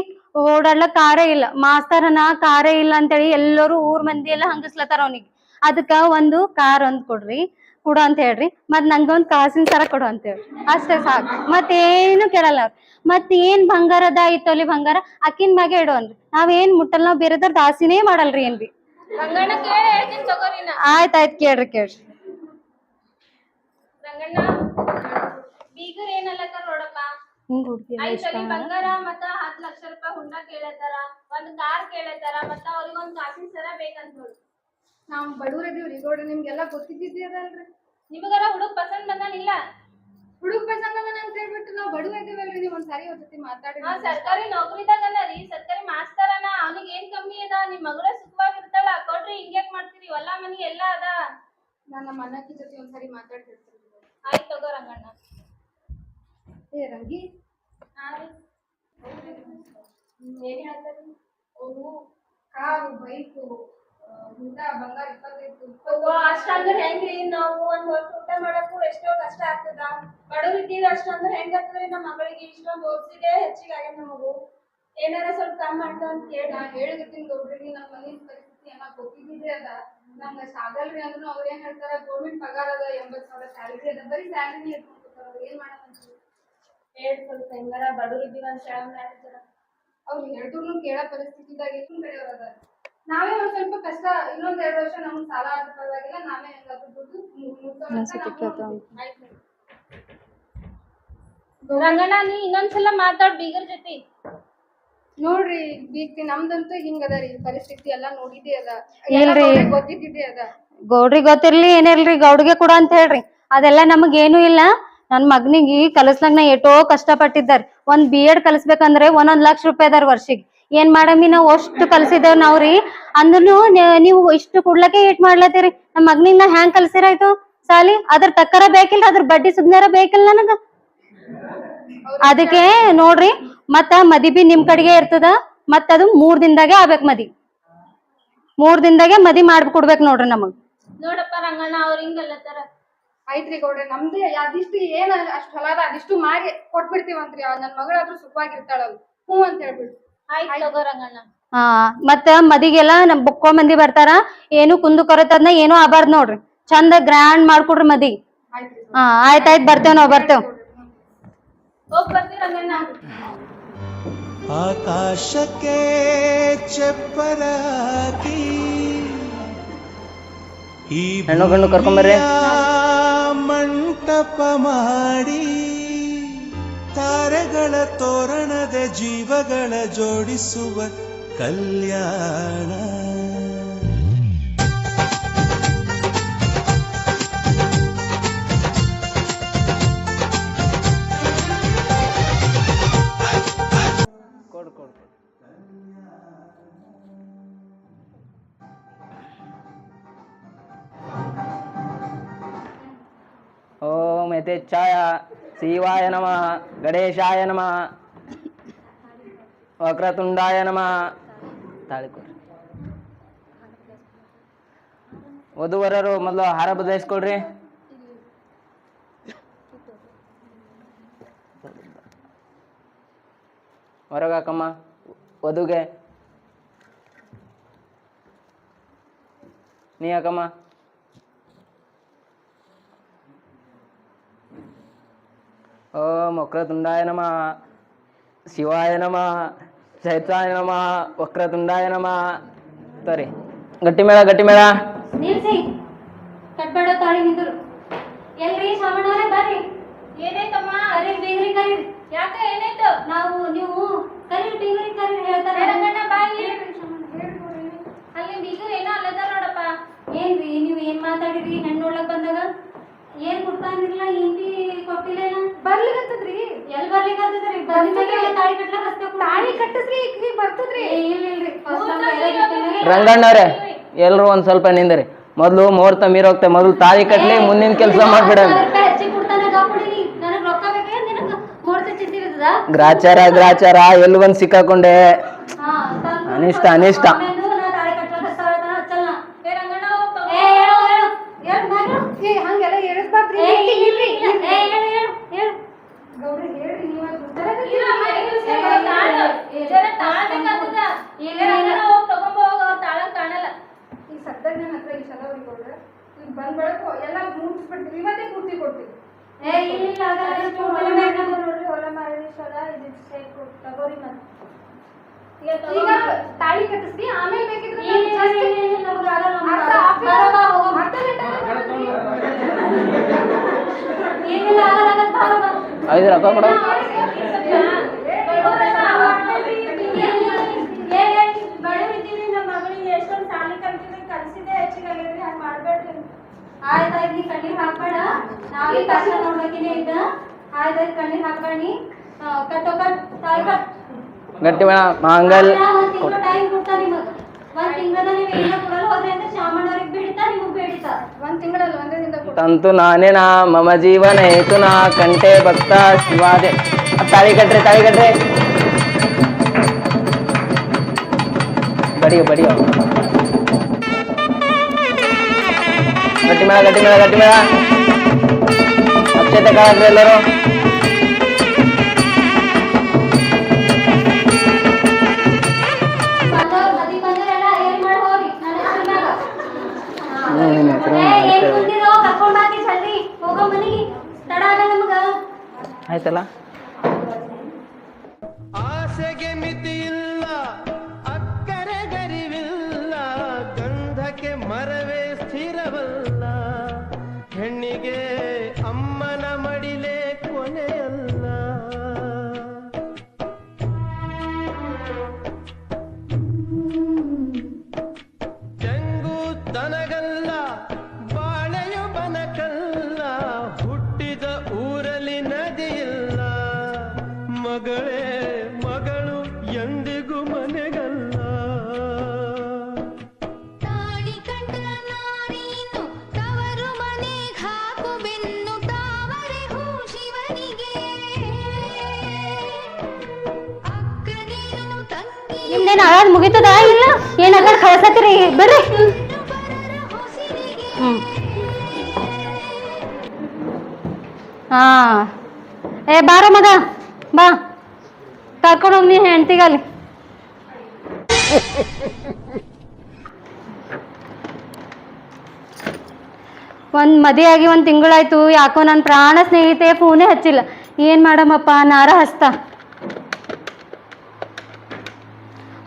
ಓಡಾಡ್ಲಕ್ ಕಾರೇ ಇಲ್ಲ, ಮಾಸ್ತರನ ಕಾರೇ ಇಲ್ಲ ಅಂತೇಳಿ ಎಲ್ಲರೂ ಊರ್ ಮಂದಿ ಎಲ್ಲ ಹಂಗಸ್ಲತ್ತಾರ ಅವನಿಗೆ. ಅದಕ್ಕ ಒಂದು ಕಾರ್ ಒಂದ್ ಕೊಡ್ರಿ ಕೊಡು ಅಂತ ಹೇಳ್ರಿ. ಮತ್ ನಂಗೊಂದ್ ಕಾಸಿನ ಸರ ಕೊಡು ಅಂತ ಹೇಳ್ರಿ, ಅಷ್ಟೇ ಸಾಕು. ಮತ್ತೇನು ಕೇಳಲ್ಲ ಅವ್ರ. ಮತ್ ಏನ್ ಬಂಗಾರ ಅದ 5 ತೊಲಿ ಬಂಗಾರ ಅಕ್ಕಿನ ಮ್ಯಾಗೆ ಇಡು ಅನ್ರಿ. ನಾವೇನ್ ಮುಟ್ಟಲ್, ನಾವ್ ಬೇರೆದವ್ರ ದಾಸಿನೇ ಮಾಡಲ್ರಿ ಏನ್ರಿ. ರಂಗಣ್ಣ ಕೇಳಿ ಹೇಳ್ತೀನಿ ತಗೋರಿ. ಆಯ್ತಾಯ್ತು, ಕೇಳ್ರಿ. ರಂಗಣ್ಣ ಬೀಗರ್ ಏನಲ್ಲತ್ತಾರ ನೋಡಪ್ಪ. ಹಿಂಗ್ ಹುಡ್ಗಿ 5 ತೊಲಿ ಬಂಗಾರ ಮತ್ತ 10 ಲಕ್ಷ ರೂಪಾಯಿ ಹುಂಡ ಕೇಳತ್ತಾರ, ಒಂದ್ ಕಾರ್ ಕೇಳತ್ತಾರ, ಮತ್ತ ಅವ್ರಿಗೆ ಒಂದ್ ಕಾಸಿನ ಸರ ಬೇಕಂತ ನೋಡಿ. ನಾವ್ ಬಡವ್ರದೀವ್ರಿ ಗೌಡ್ರಿ, ನಿಮ್ಗೆಲ್ಲಾ ಗೊತ್ತಿದ್ದಿದ್ದೆ ಅದಲ್ರಿ. ನಿಮಗಾರ ಹುಡುಗ ಪಸಂದ್ ಬಂದಾನಿಲ್ಲ? ಹುಡುಗ ಪಸಂದ್ ಅಂತ ಹೇಳ್ಬಿಟ್ಟು ನಾವ್ ಬಡವ ಇದೀವಲ್ರಿ. ನೀವ್ ಒಂದ್ ಸಾರಿ ಜೊತೆ ಮಾತಾಡಿ. ಸರ್ಕಾರಿ ನೌಕರಿದಾಗನ ರೀ, ಸರ್ಕಾರಿ ಮಾಸ್ತರನ, ಅವನಿಗೆ ಏನ್ ಕಮ್ಮಿ ಅದ? ನಿಮ್ ಮಗಳ ಸುಖವಾಗಿರ್ತಾಳ, ಕೊಡ್ರಿ. ಹಿಂಗ್ಯಾಕ್ ಮಾಡ್ತೀರಿ? ಹೊಲ ಮನಿ ಎಲ್ಲಾ ಅದ. ನನ್ನ ಮನಕಿ ಜೊತೆ ಒಂದ್ಸರಿ ಮಾತಾಡ್ತಿರ್ತೀನಿ. ಆಯ್ತು ತಗೋ ರಂಗಣ್ಣ. ರಂಗಿ ಏನ್ ಹೇಳ್ತಾರಿ? ಅವರು ಕಾರು, ಬೈಕು, ಹುಂಡ, ಬಂಗಾರ 25 ಅಷ್ಟಂದ್ರ ಹೆಂಗ್ರಿ? ನಾವು ಒಂದ್ ಹೊತ್ತು ಊಟ ಮಾಡಕ್ಕೂ ಎಷ್ಟೋ ಕಷ್ಟ ಆಗ್ತದ. ಬಡವ್ರ ಇದ್ದೀವಿ ಅಷ್ಟಂದ್ರ ಹೆಂಗ್ ಆಗ್ತದ್ರಿ? ನಮ್ಮ ಮಗಳಿಗೆ ಇಷ್ಟೊಂದು ಓದಿಸಿದೆ ಹೆಚ್ಚಿಗೆ ಆಗ್ಯದ. ನಮಗೂ ಏನಾರ ಸ್ವಲ್ಪ ಕಮ್ಮಿ ಮಾಡ್ತಾವ ಅಂತ ಹೇಳಿ ನಾ ಹೇಳಿರ್ತೀನಿ ಗೌಡ್ರಿಗೆ. ನಮ್ಮ ಮನೆ ಪರಿಸ್ಥಿತಿ ಎಲ್ಲ ಗೊತ್ತಿದ್ದಿದೆ ಅದ. ನಂಗೆ ಸಾಗಲ್ರಿ ಅಂದ್ರೂ ಅವ್ರ ಏನ್ ಹೇಳ್ತಾರ, ಗೌರ್ಮೆಂಟ್ ಪಗಾರ ಅದ, 80,000 ಸ್ಯಾಲರಿ ಅದ, ಬರೀ ಸ್ಯಾಲರಿನೇ ಇಟ್ಕೊಂಡ್ತಾರ. ಏನ್ ಮಾಡಂತ ಹೇಳಿ ಸ್ವಲ್ಪ ಹೆಂಗಾರ ಬಡವ್ರ ಇದ್ದೀವಿ ಅಂತ ಹೇಳ. ಅವ್ರು ಹೇಳಿದ್ರು ಕೇಳೋ ಪರಿಸ್ಥಿತಿದಾಗ ಎಷ್ಟು ಕಡೆಯವ್ರ ಅದ. ನಾವೇ ಒಂದ್ ಸ್ವಲ್ಪ ಕಷ್ಟ, ಇನ್ನೊಂದ್ 2 ವರ್ಷ ನಮ್ಗ್ ಸಾಲ ಆಗಲ್ಲ, ನಾವೇ ಹೆಂಗಾದ್ರು ದುಡ್ಡು ರಂಗಣ್ಣ ನೀ ಇನ್ನೊಂದ್ಸಲ ಮಾತಾಡ್ ಬೀಗರ್ ಜೊತೆ. ನೋಡ್ರಿ ಬೀಗ್ತಿ, ನಮ್ದಂತೂ ಹಿಂಗದ ರೀ ಪರಿಸ್ಥಿತಿ ಎಲ್ಲಾ ನೋಡಿದ್ದೆ ಅದ. ಇಲ್ರಿ ಗೊತ್ತಿದ್ದಿದ್ದೆ ಅದ. ಗೌಡ್ರಿಗೆ ಗೊತ್ತಿರ್ಲಿ ಏನಿರ್ಲಿ, ಗೌಡ್ಗೆ ಕೂಡ ಅಂತ ಹೇಳ್ರಿ. ಅದೆಲ್ಲ ನಮಗೇನು ಇಲ್ಲ. ನನ್ ಮಗನಿಗೆ ಕಲಸ್ಲಾಗ ನಾ ಎಷ್ಟೋ ಕಷ್ಟ ಪಟ್ಟಿದ್ದಾರ. ಒಂದ್ B.Ed ಕಲಿಸ್ಬೇಕಂದ್ರೆ 1 ಲಕ್ಷ ರೂಪಾಯಿ ಅದಾರ ವರ್ಷಿಗೆ. ಏನ್ ಮಾಡಮ್ಮಿ, ನಾವ್ ಅಷ್ಟು ಕಲ್ಸಿದೇವ್ ನಾವ್ರಿ. ಅಂದ್ರೂ ನೀವು ಇಷ್ಟು ಕೊಡ್ಲಕ್ಕೆ ಏಟ್ ಮಾಡ್ಲತ್ತೀರಿ. ನಮ್ ಮಗನಿಗೆ ನಾ ಹ್ಯಾಂಗ್ ಕಲ್ಸಿರಾಯ್ತು ಸಾಲಿ? ಅದ್ರ ತಕ್ಕರ ಬೇಕಿಲ್ಲ, ಅದ್ರ ಬಡ್ಡಿ ಸುದ್ನಾರ ಬೇಕಿಲ್ಲ ನನಗ. ಅದಕ್ಕೆ ನೋಡ್ರಿ, ಮತ್ತ ಮದಿ ಬಿ ನಿಮ್ ಕಡೆಗೆ ಇರ್ತದ. ಮತ್ತ ಅದು 3 ದಿನದಾಗೆ ಆಗ್ಬೇಕ್ ಮದಿ. 3 ದಿನದಾಗೆ ಮದಿ ಮಾಡ್ಕೊಡ್ಬೇಕ್ ನೋಡ್ರಿ ನಮಗ್. ನೋಡಪ್ಪ ರಂಗಣ್ಣ, ಅವ್ರ ಹಿಂಗಲ್ಲತ್ತಾರ. ಆಯ್ತ್ರಿ ಗೌಡ್ರೆ, ನಮ್ದು ಅದಿಷ್ಟು ಏನ್ ಅಷ್ಟ್ ಹೊಲ ಅದ ಅದಿಷ್ಟು ಮಾಡಿ ಕೊಟ್ಬಿಡ್ತೀವಂತ್ರಿ. ನನ್ ಮಗಳಾದ್ರೂ ಸುಖವಾಗಿರ್ತಾಳ, ಹ್ಞೂ ಅಂತ ಹೇಳ್ಬಿಡ್ರಿ. ಆಯ್ತು ತಗೋ ರಂಗಣ್ಣ. ಹಾ, ಮತ್ತ ಮದಿಗೆಲ್ಲ ನಮ್ ಬುಕ್ಕೋ ಮಂದಿ ಬರ್ತಾರ. ಏನು ಕುಂದು ಕೊರತದ್ನ ಏನು ಆಬಾರ್ದ್ ನೋಡ್ರಿ. ಚಂದ ಗ್ರ್ಯಾಂಡ್ ಮಾಡ್ಕೊಡ್ರಿ ಮದಿ. ಹಾ ಆಯ್ತಾಯ್ತು, ಬರ್ತೇವ್ ನಾವ್ ಬರ್ತೇವ್. ಹೋಗ್ ಬರ್ತೀವಿ ರಂಗಣ್ಣ. ಆಕಾಶಕ್ಕೆ ಚಪ್ಪರ ಹಾಕಿ ಈ ಹೆಣ್ಣು ಗಂಡು ಕರ್ಕೊಂಬರ್ರಿ. ಮಂಟಪ ಮಾಡಿ ತಾರೆಗಳ ತೋರಣದ ಜೀವಗಳ ಜೋಡಿಸುವ ಕಲ್ಯಾಣ. ಓಂ ಯಥೇಚ್ಛಾಯ ಶಿವಾಯ ನಮಃ, ಗಣೇಶಾಯ ನಮಃ, ವಕ್ರತುಂಡಾಯ ನಮಃ. ತಾಳಿ ಕೊಡ್ರಿ. ವಧುವರರು ಮೊದಲು ಹಾರ ಬದಲಾಯಿಸ್ಕೊಳ್ರಿ. ಹೊರಗಾಕಮ್ಮ ವಧುಗೆ. ನೀ ಯಾಕಮ್ಮ. ಓಂ ವಕ್ರತುಂಡಾಯ ನಮಃ, ಶಿವಾಯ ನಮಃ, ಚೈತಾಯ ನಮಃ, ವಕ್ರತುಂಡಾಯ ನಮಃ. ಸರಿ, ಗಟ್ಟಿ ಮೇಳ ಗಟ್ಟಿ ಮೇಳ. ನಿಲ್ಸಿ, ಕಟ್ಬೇಡ ತಾಳಿ ನಿಂದ್ರು. ಎಲ್ರಿ ಶಾಮಣ್ಣವ್ರೆ ಬರ್ರಿ. ಏನಾಯ್ತಮ್ಮ? ಕರೀರಿ ಬೀಗ್ರಿ ಕರೀರಿ. ಯಾಕೆ ಏನಾಯ್ತು? ನೀವು ಕರೀರಿ ಬೀಗ್ರಿ ಕರೀರಿ ಹೇಳ್ತಾರೆ. ರಂಗಣ್ಣ ಬಾ ಇಲ್ಲಿ. ಅಲ್ಲಿ ಬೀಗರು ಏನೋ ಅಲ್ಲದಾರ ನೋಡಪ್ಪ. ಏನ್ರಿ ನೀವ್ ಏನ್ ಮಾತಾಡಿರಿ? ಹೆಣ್ಣು ನೋಡ್ಲಕ್ ಬಂದಾಗ ಏನ್ ಕೊಡ್ತಾನಿರ್ಲ, ಹಿಂದಿ ಕೊಟ್ಟಿಲ್ಲ. ಬರ್ಲಿಗತ್ತದ್ರಿ. ಎಲ್ ಬರ್ಲಿಕ್ಕಂತದ್ರಿ? ಬಂದ್ಮೇಲೆ ತಾಳಿ ಕಟ್ಲಕ್ ಹಚ್ಬೇಕು. ತಾಳಿ ಕಟ್ಟಿಸ್ರಿ, ಈಗ ಬರ್ತದ್ರಿ. ಇಲ್ರಿ ರಂಗಣ್ಣವ್ರೆ ಎಲ್ರು ಒಂದ್ ಸ್ವಲ್ಪ ನಿಂದ್ರಿ. ಮೊದ್ಲು ಮುಹೂರ್ತ ಮೀರೋಗ್ತೆ, ಮೊದ್ಲು ತಾಳಿ ಕಟ್ಲಿ, ಮುಂದಿನ ಕೆಲಸ ಮಾಡ್ಬಿಡ. ಹೆಚ್ಚಿಗೆ ಕೊಡ್ತಾನ ಗಾಪುಡಿ. ನನಗ್ ರೊಕ್ಕ ಬೇಕಾದ್ರೆ ನಿನಗ ಮೂರ್ತಿ ಚಿಂತಿರ್ತದ. ಗ್ರಾಚಾರ ಗ್ರಾಚಾರ ಎಲ್ಲಿ ಬಂದ್ ಸಿಕ್ಕಾಕೊಂಡೆ. ಅನಿಷ್ಟ ಅನಿಷ್ಟ. ಹಂಗೆಲ್ಲ ಹೇಳಿಸ್ಬಾರ್ದ್ರಿ. ಗೌಡ್ರಿ ಹೇಳ್ರಿ, ನೀವ್ ಈಗ ಸದ್ದಾಗ ನನ್ನ ಹತ್ರ ಈ ಸಲ ಗೌಡ್ರ ಈಗ ಬಂದ್ ಬೆಳಕು ಎಲ್ಲ ಮುಗಿಸ್ಬಿಡ್ತೀವಿ. ಇವತ್ತೇ ಪೂರ್ತಿ ಕೊಡ್ತೀವಿ. ಈಗ ತಾಳಿ ಕಟ್ಟಿಸ್ರಿ, ಆಮೇಲೆ ಬೇಕಿದ್ರೆ ಐದು ರೊಕ್ಕ ಕೊಡ. ಆಯ್ತಾಯ್ತು, ನೀ ಕಣ್ಣೀರ್ ಹಾಕ್ಬೇಡ. ನಾವೇ ಕಷ್ಟ ನೋಡ್ಬೇಕಿನೇ ಇದ್ದ. ಆಯ್ತಾಯ್ತು, ಕಣ್ಣೀರ್ ಹಾಕ್ಬೇಡಿ. ಕಟ್ಟೋ ಕಟ್ ತಾಳಿ ಕಟ್. ಗಟ್ಟಿ ಮೇಳ ಮಾಂಗಲ್. ಒಂದ್ ತಿಂಗಳು ಟೈಮ್ ಕೊಡ್ತಾ ನಿಮಗ್. ಒಂದ್ ತಿಂಗಳದ ನೀವ್ ಏನ ಕೊಡಲ್ಲ ಹೋದ್ರೆ ಅಂತ ಶಾಮಣ್ಣವ್ರಿಗೆ ಬೇಡಿತಾ, ನಿಮಗ್ ಬೇಡಿತಾ. ಒಂದ್ ತಿಂಗಳಲ್ಲ, ಒಂದೇ ದಿನದ ಕೊಡ್ತೀವಿ. ತಂತು ನಾನೇನಾ ಮಮ ಜೀವನ ಹೇತುನಾ ಕಂಠೆ ಭಕ್ತ ಶಿವಾದೆ. ತಾಳಿ ಕಟ್ರಿ ತಾಳಿ ಕಟ್ರಿ. ಬಡಿಯೋ ಬಡಿಯೋ. ಗಟ್ಟಿ ಮೇಳ ಗಟ್ಟಿ ಮೇಳ ಗಟ್ಟಿ ಮೇಳ. ಅಕ್ಷತೆ ಕಾಳ್ರಿ ಎಲ್ಲರೂ. ಮದಿ ಬಂದರೆಲ್ಲ ಏನ್ ಮಾಡಿ ಹೋಗ್ರಿ. ಏನ್ ಕುಂತಿರೋ ಕರ್ಕೊಂಡ್ ಬಾಕಿ ಜಲ್ದಿ ಹೋಗೋ ಮನಿಗೆ. ತಡ ಆಗಲ್ಲ ನಮಗ. ಆಯ್ತಲ್ಲ. ಆಸೆಗೆ ಮಿತಿಯಿಲ್ಲ, ಅಕ್ಕರೆ ಗರಿವಿಲ್ಲ, ಗಂಧಕ್ಕೆ ಮರವೇ ಸ್ಥಿರವಲ್ಲ, ಹೆಣ್ಣಿಗೆ ಅಮ್ಮನ ಮಡಿಲೇ ಕೊನೆಯಲ್ಲ. ಚೆಂಗು ತನಗಲ್ಲ, ಬಾಳೆಯು ಬನಕಲ್ಲ, ಹುಟ್ಟಿದ ಊರಲ್ಲಿ ನದಿಯಿಲ್ಲ, ಮಗಳೇ ಮಗಳು ಎಂದಿಗೂ ಮನೆಗಲ್ಲ. ತಾಳಿ ಕಂಡ ನಾರೀನು ತವರು ಮನೆಗ್ ಹಾಕು ಬೆನ್ನು ತಾವರೆ ಹೂ ಶಿವನಿಗೆ. ಅಕ್ಕ ನೀನು ತಂಗಿ ನಿಮ್ದೇನ್ ಆಳಾದ್ ಮುಗಿತದ ಇಲ್ಲ? ಏನ್ ಅక్కడ ಕಳ್ಸತ್ತೀರಿ? ಬರ್ರಿ. ಪರರ ಹೊಸಿರಿಗೆ. ಹಾ, ಏ ಬಾರ ಮಗ ಬಾ, ಕರ್ಕೊಂಡು ಹೋಗಿ ನೀ ಹೆಂಡ್ತಿಗಲ್ಲಿ. ಒಂದ್ ಮದುವೆ ಆಗಿ ಒಂದ್ ತಿಂಗಳಾಯ್ತು, ಯಾಕೋ ನನ್ನ ಪ್ರಾಣ ಸ್ನೇಹಿತೆ ಫೋನೇ ಹಚ್ಚಿಲ್ಲ. ಏನ್ ಮಾಡಮ್ಮಪ್ಪ, ನಾರ ಹಸ್ತ.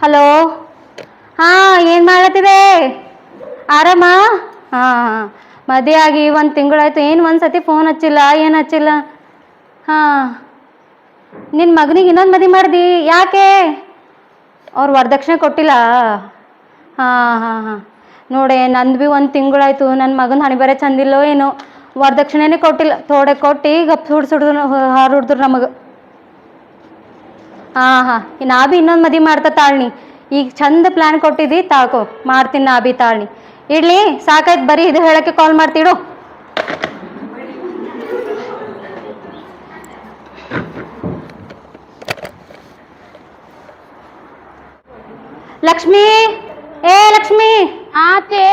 ಹಲೋ, ಹಾ ಏನ್ ಮಾಡತ್ತಿದೆ? ಆರಾಮ? ಹಾ ಹಾ, ಮದುವೆ ಆಗಿ ಒಂದ್ ತಿಂಗಳಾಯ್ತು, ಏನು ಒಂದ್ಸತಿ ಫೋನ್ ಹಚ್ಚಿಲ್ಲ, ಏನು ಹಚ್ಚಿಲ್ಲ. ಹಾ, ನಿನ್ನ ಮಗನಿಗೆ ಇನ್ನೊಂದು ಮದುವೆ ಮಾಡ್ದಿ, ಯಾಕೆ? ಅವ್ರು ವರದಕ್ಷಿಣೆ ಕೊಟ್ಟಿಲ್ಲ? ಹಾಂ ಹಾಂ ಹಾಂ, ನೋಡೆ ನಂದು ಭೀ ಒಂದು ತಿಂಗಳಾಯ್ತು, ನನ್ನ ಮಗನ ಹಣೆ ಬರೇ ಚಂದಿಲ್ಲೋ ಏನೋ, ವರದಕ್ಷಿಣೆನೇ ಕೊಟ್ಟಿಲ್ಲ. ಥೋಡೆ ಕೊಟ್ಟು ಗಪ್ ಹುಡ್ಸಿಡ್ದು ಹಾರು ಹುಡ್ದ್ರು ನಮಗೆ. ಹಾಂ ಹಾಂ, ನಾ ಭೀ ಇನ್ನೊಂದು ಮದುವೆ ಮಾಡ್ತಾ ತಾಳ್ನಿ. ಈಗ ಚಂದ ಪ್ಲ್ಯಾನ್ ಕೊಟ್ಟಿದ್ದಿ, ತಾಕೋ ಮಾಡ್ತೀನಿ ನಾ ಭೀ ತಾಳ್ನಿ. ಇಡ್ಲಿ, ಸಾಕಾಯ್ತು, ಬರೀ ಇದು ಹೇಳೋಕ್ಕೆ ಕಾಲ್ ಮಾಡ್ತೀಡು. ಲಕ್ಷ್ಮಿ, ಏ ಲಕ್ಷ್ಮಿ, ಆತೆ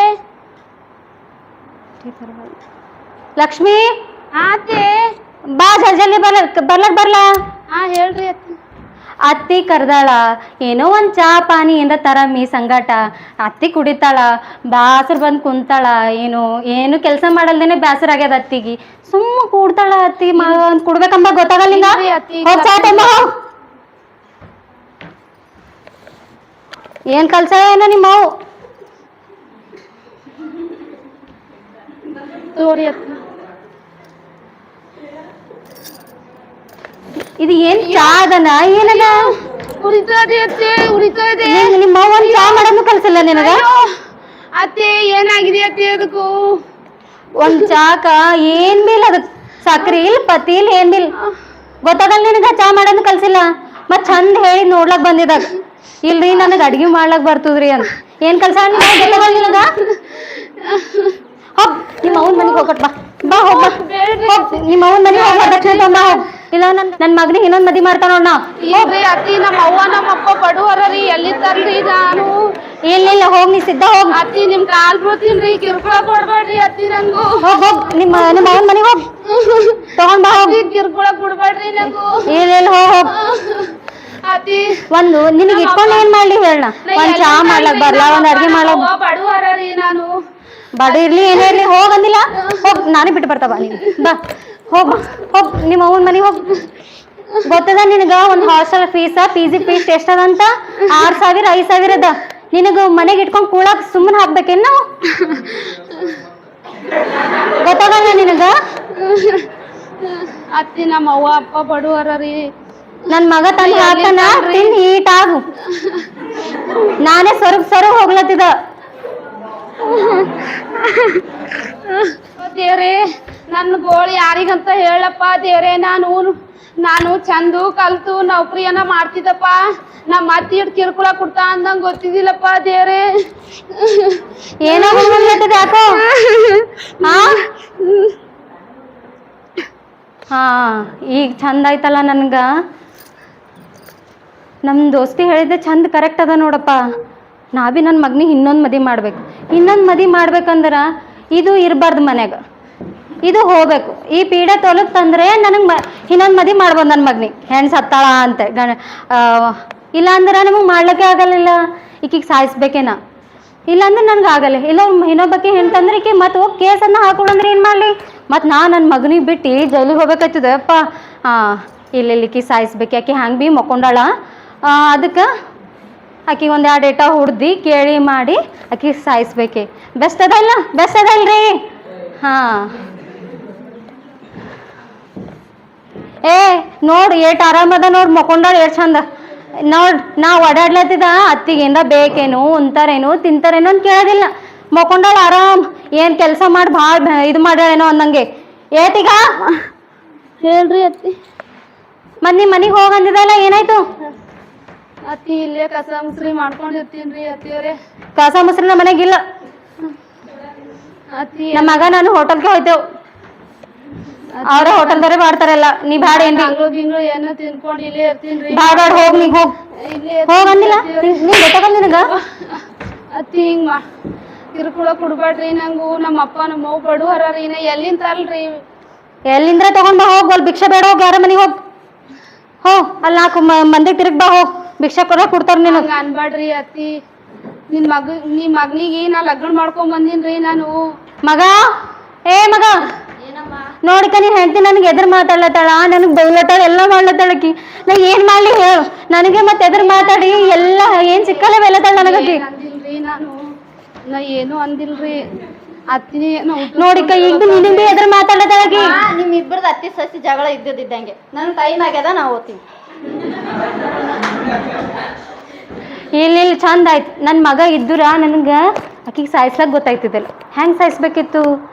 ಲಕ್ಷ್ಮಿ ಅತ್ತೆ ಬಾ ಜಲ್ದಿ ಬರ್ಲಾ ಹಾ ಹೇಳ್ರಿ ಅತ್ತಿ. ಅತ್ತಿ ಕರ್ದಾಳ ಏನೋ ಒಂದ್ ಚಾ ಪಾನಿ ಏನ್ರ ತರಮ್ಮಿ ಸಂಗಾಟ. ಅತ್ತಿ ಕುಡಿತಾಳ, ಬ್ಯಾಸರ್ ಬಂದ್ ಕುಂತಾಳ, ಏನು ಕೆಲಸ ಮಾಡಲ್ದೇನೆ ಬ್ಯಾಸರ ಆಗ್ಯದ ಅತ್ತಿಗಿ. ಸುಮ್ಮ ಕೂಡ್ತಾಳ ಅತ್ತಿ ಕುಡ್ಬೇಕಂಬ ಗೊತ್ತಾಗಲ್ಲ ನಿಂಗ. ಇಲ್ರಿ ಅತ್ತಿ, ಹೋಗ್ ಚಾ ತೊಂಬ ಹೋಗ್. ಏನ್ ಕಲ್ಸ ಏನೋ ನಿಮ್ಮವ್ ತೋರಿ ಅತ್ತಿ. ಇದು ಏನ್ ಚಾ ಅದನ ಏನದ? ಉರಿತಾ ಇದೆ ಅತ್ತೆ, ಉರಿತಾ ಇದೆ. ನಿಮ್ಮವ್ ಒಂದ್ ಚಾ ಮಾಡೋದು ಕಲ್ಸಿಲ್ಲ ನಿನಗ? ಅತ್ತೆ ಏನಾಗಿದೆ ಅತ್ತೆ ಅದಕ್ಕೂ? ಒಂದ್ ಚಾಕ ಏನ್ ಬಿಲ್ ಅದಕ್ ಸಕ್ರಿ ಇಲ್ ಪತಿ ಇಲ್ ಏನ್ ಬಿಲ್ ಗೊತ್ತಾಗಲ್ಲ ನಿನಗ? ಚಾ ಮಾಡೋದು ಕಲ್ಸಿಲ್ಲ ಮತ್ ಚಂದ ಹೇಳಿ ನೋಡ್ಲಕ್ ಬಂದಿದಾಗ ಇಲ್ರಿ ನನಗ್ ಅಡ್ಗಿ ಮಾಡ್ಲಕ್ ಬರ್ತದ್ರಿ ಅಂತ. ಏನ್ ಕಲ್ಸ ಗೊತ್ತಾಗಲ್ಲ ನಿನಗ? ಹೋಗ್ ನಿಮ್ಮ ಅವನ್ ಮನಿಗ್ ಹೋಗಟ್ ಬಾ ಹೋಗ್ ಬಾ. ನಿಮ್ಮ ಅವನ್ ಮನಿಗ್ ಹೋಗ ದಕ್ಷಿಣ ತಗೊಂಬ ಹೋಗ್. ಇಲ್ಲ ನನ್ ಮಗನಿಗೆ ಇನ್ನೊಂದ್ ಮದಿ ಮಾಡ್ತಾನ ನೋಡ್. ಇಲ್ರಿ ಅತ್ತಿ, ನಮ್ಮ ಅವ್ವ ನಮ್ಮ ಅಪ್ಪ ಬಡವರರಿ, ಎಲ್ಲಿದ್ದಾರ್ರಿ ನಾನು? ಇಲ್ಲ ಹೋಗ್ ನೀ ಸಿದ್ಧ ಹೋಗ್. ಅತ್ತಿ ನಿಮ್ ಕಾಲ್ ಬೀಳ್ತೀನ್ರಿ, ಕಿರ್ಕೊಳ ಕೊಡ್ಬೇಡ್ರಿ ಅತ್ತಿ ನಂಗು. ಹೋಗ್ ನಿಮ್ಮ ಅವನ್ ಮನಿಗ್ ಹೋಗ್ ತಗೊಂಡ್ ಬಾ ಹೋಗ್. ಕಿರ್ಕೊಳ ಕೊಡ್ಬೇಡ್ರಿ ನಂಗು. ಇಲ್ಲ ಹೋಗ್ ಅತ್ತಿ ಒಂದು ನಿನಗೆ ಇಟ್ಕೊಂಡು ಏನ್ ಮಾಡ್ಲಿ ಹೇಳ? ಒಂದ್ ಚಾ ಮಾಡ್ಲಕ್ ಬರ್ಲಾ, ಒಂದ್ ಅಡ್ಗೆ ಮಾಡ್ಲಕ್ ಬಡವರರಿ ನಾನು. ಬಡ ಇರ್ಲಿ ಏನೇ ಇರ್ಲಿ ಹೋಗ್ ಅಂದಿಲ್ಲ. ಹೋಗ್ ನಾನೇ ಬಿಟ್ಟು ಬರ್ತಾ ಬಾ ನೀನು. ಬಾ ಹೋಗ್ ನಿಮ್ಮ ಅವನ್ ಮನಿಗ್ ಹೋಗ್. ಗೊತ್ತದ ನಿನಗ ಒಂದ್ ಹಾಸ್ಟೆಲ್ ಫೀಸ್ PG ಫೀಸ್ ಎಷ್ಟದಂತ? 6,000 5,000 ಅದ. ನಿನಗ ಮನೆಗೆ ಇಟ್ಕೊಂಡ್ ಕೂಳಕ್ ಸುಮ್ಮನೆ ಹಾಕ್ಬೇಕೇನ್ ನಾವು? ಗೊತ್ತಾಗಲ್ಲ ನಿನಗ? ಅತ್ತಿ ನಮ್ಮ ಅವ್ವ ಅಪ್ಪ ಬಡವರರಿ. ನನ್ ಮಗ ತಂದು ಹಾಕ್ತಾನ, ತಿನ್ ಹೀಟಾಗು. ನಾನೇ ಸೊರಗ್ ಹೋಗ್ಲತ್ತಿದ. ದೇವ್ರೇ, ನನ್ನ ಗೋಳು ಯಾರಿಗಂತ ಹೇಳಪ್ಪ ದೇವ್ರೇ. ನಾನು ಚಂದು ಕಲ್ತು ನೌಕರಿಯನ್ನ ಮಾಡ್ತಿದ್ದಪ್ಪ. ನಮ್ಮ ಅತ್ತಿ ಇಟ್ ಕಿರ್ಕುಳ ಕೊಡ್ತಾ ಅಂದಂಗ ಗೊತ್ತಿದ್ದಿಲ್ಲಪ್ಪ ದೇವ್ರೇ. ಏನೋ ಯಾಕೋ ಹಾ ಈಗ ಚಂದ ಆಯ್ತಲ್ಲ ನನ್ಗ. ನಮ್ ದೋಸ್ತಿ ಹೇಳಿದ್ದೆ ಚಂದ ಕರೆಕ್ಟ್ ಅದ ನೋಡಪ್ಪ. ನಾ ಬಿ ನನ್ನ ಮಗನಿಗೆ ಇನ್ನೊಂದು ಮದಿ ಮಾಡ್ಬೇಕು. ಇನ್ನೊಂದು ಮದಿ ಮಾಡ್ಬೇಕಂದ್ರ ಇದು ಇರಬಾರ್ದು ಮನ್ಯಾಗ, ಇದು ಹೋಗ್ಬೇಕು. ಈ ಪೀಡೆ ತೊಲಗ್ತಂದ್ರೆ ನನಗೆ ಇನ್ನೊಂದು ಮದಿ ಮಾಡ್ಬೋದು ನನ್ನ ಮಗನಿಗೆ. ಹೆಣ್ಣು ಸತ್ತಾಳ ಅಂತ ಇಲ್ಲ ಅಂದ್ರೆ ನಮಗೆ ಮಾಡ್ಲಿಕ್ಕೆ ಆಗಲಿಲ್ಲ. ಈಕಿಗೆ ಸಾಯಿಸ್ಬೇಕೇನ? ಇಲ್ಲಾಂದ್ರೆ ನನ್ಗೆ ಆಗಲ್ಲ. ಇಲ್ಲ ಇನ್ನೊಬ್ಬಕ್ಕೆ ಹೆಣ್ತಂದ್ರೆ ಈಕೆ ಮತ್ತೆ ಹೋಗಿ ಕೇಸನ್ನು ಹಾಕೊಳಂದ್ರೆ ಏನು ಮಾಡಲಿ? ಮತ್ತು ನನ್ನ ಮಗನಿಗೆ ಬಿಟ್ಟು ಜೈಲಿಗೆ ಹೋಗ್ಬೇಕಾಯ್ತದೆ ಅಪ್ಪ. ಇಲ್ಲಿಕ್ಕಿ ಸಾಯಿಸ್ಬೇಕು. ಆಕೆ ಹಂಗೆ ಭೀ ಮಕ್ಕೊಂಡಾಳ. ಅದಕ್ಕೆ ಆಕಿಗೆ ಒಂದು 2 ಡೇಟಾ ಹುಡ್ದು ಕೇಳಿ ಮಾಡಿ ಆಕೆ ಸಾಯಿಸ್ಬೇಕೆ. ಬೆಸ್ಟ್ ಅದಲ್ರಿ? ಹಾಂ ನೋಡು ಏಟ್ ಆರಾಮದ ನೋಡು, ಮಕ್ಕೊಂಡಾಳ ಎಷ್ಟು ಚಂದ ನೋಡ್. ನಾ ಓಡಾಡ್ಲತ್ತಿದ ಅತ್ತಿಗೆ ಏನಾರ ಬೇಕೇನು, ಉಂತಾರೇನು, ತಿಂತಾರೇನೋ ಅಂತ ಕೇಳೋದಿಲ್ಲ. ಮಕ್ಕೊಂಡಾಳ ಆರಾಮ್. ಏನು ಕೆಲಸ ಮಾಡಿ ಭಾಳ ಇದು ಮಾಡ್ಯಾಳೇನೋ ಅಂದಂಗೆ. ಏತೀಗ ಹೇಳ್ರಿ ಅತ್ತಿ. ಮತ್ತು ನಿಮ್ಮ ಮನೆಗೆ ಹೋಗಂದಿದಲ್ಲ, ಏನಾಯ್ತು? ಅತ್ತಿ ಇಲ್ಲೇ ಕಸ ಮುಸ್ರಿ ಮಾಡ್ಕೊಂಡಿರ್ತೀನ್ರಿ ಅತ್ತಿಯವ್ರೆ. ಕಸ ಮುಸ್ರಿ ನಮ್ಮ ಮನೆಗಿಲ್ಲ ಅತ್ತಿ. ನಮ್ಮ ಮಗ ನಾನು ಹೋಟೆಲ್ಗೆ ಹೋಯ್ತೇವ್. ಅವ್ರ ಹೋಟೆಲ್ದವ್ರೆ ಮಾಡ್ತಾರಲ್ಲ. ನೀ ಬ್ಯಾಡ ಏನ್ರಿ ಗಿಂಗಳು ಏನೋ ತಿನ್ಕೊಂಡು ಇಲ್ಲೇ ಇರ್ತೀನ್ರಿ. ಬ್ಯಾಡ ಹೋಗ್. ನೀ ಹೋಗ್ ಅಂದಿಲ್ಲ ನೀ ಗೊತ್ತಾಗಲ್ಲ ನಿನಗ? ಅತ್ತಿ ಹಿಂಗ ಕಿರ್ಕುಳ ಕೊಡ್ಬೇಡ್ರಿ ನಂಗು. ನಮ್ಮ ಅಪ್ಪ ನಮ್ಮ ಅವ್ವ ಬಡವರರಿ. ಎಲ್ಲಿಂದ ಅಲ್ರಿ? ಎಲ್ಲಿಂದ್ರ ತಗೊಂಡ್ ಬಾ ಹೋಗ್. ಅಲ್ಲಿ ಭಿಕ್ಷೆ ಬೇಡ, ಹೋಗ್ ಯಾರ ಮನೆಗೆ ಹೋಗ್. ಅಲ್ಲಿ 4 ಮಂದಿಗೆ ತಿರುಗ್ ಬಾ ಹೋಗ್. ಭಿಕ್ಷೆ ಕೊಡ್ತಾರ ನೀನು. ಅನ್ಬೇಡ್ರಿ ಅತ್ತಿ. ನಿಮ್ ಮಗನಿಗೆ ನಾ ಲಗ್ನ ಮಾಡ್ಕೊಂಡ್ ಬಂದಿನ್ರಿ ನಾನು. ಮಗ ಮಗ ನೋಡಿಕ ನೀನ್ ಹೆಂಡತಿ ನನಗೆ ಎದುರು ಮಾತಾಡ್ಲತ್ತಾಳ, ನನಗೆ ಬೈಲತ್ತಾಳ, ಎಲ್ಲ ಮಾಡ್ಲತ್ತಾಳಕಿ. ನಾ ಏನ್ ಮಾಡ್ಲಿ ಹೇಳು? ನನಗೆ ಮತ್ತೆ ಎದುರು ಮಾತಾಡಿ ಎಲ್ಲ ಏನ್ ಸಿಕ್ಕಲ್ಲ ಬೈಲತ್ತಾಳ ನನಗಿ. ಅಂದಿಲ್ರಿ ನಾ ಏನು ಅಂದಿಲ್ರಿ ಅತ್ತಿ. ನೋಡಿಕ ಈಗ ನಿನಗೆ ಬಿ ಎದುರು ಮಾತಾಡ್ಲತ್ತಾಳಕಿ. ನಿಮ್ ಇಬ್ಬರದ್ದು ಅತ್ತಿ ಸಸಿ ಜಗಳ ಇದ್ದಿದ್ದಂಗೆ. ನನ್ ಟೈಮ್ ಆಗ್ಯದ, ನಾ ಓದ್ತೀನಿ. ಇಲ್ಲ ಚಂದ ಆಯ್ತು. ನನ್ನ ಮಗ ಇದ್ದುರ ನನಗೆ ಆಕಿಗೆ ಸಾಯಿಸ್ಲಾಕ ಗೊತ್ತಾಯ್ತಿದ್ದಿಲ್ಲ. ಹೆಂಗೆ ಸಾಯಿಸ್ಬೇಕಿತ್ತು?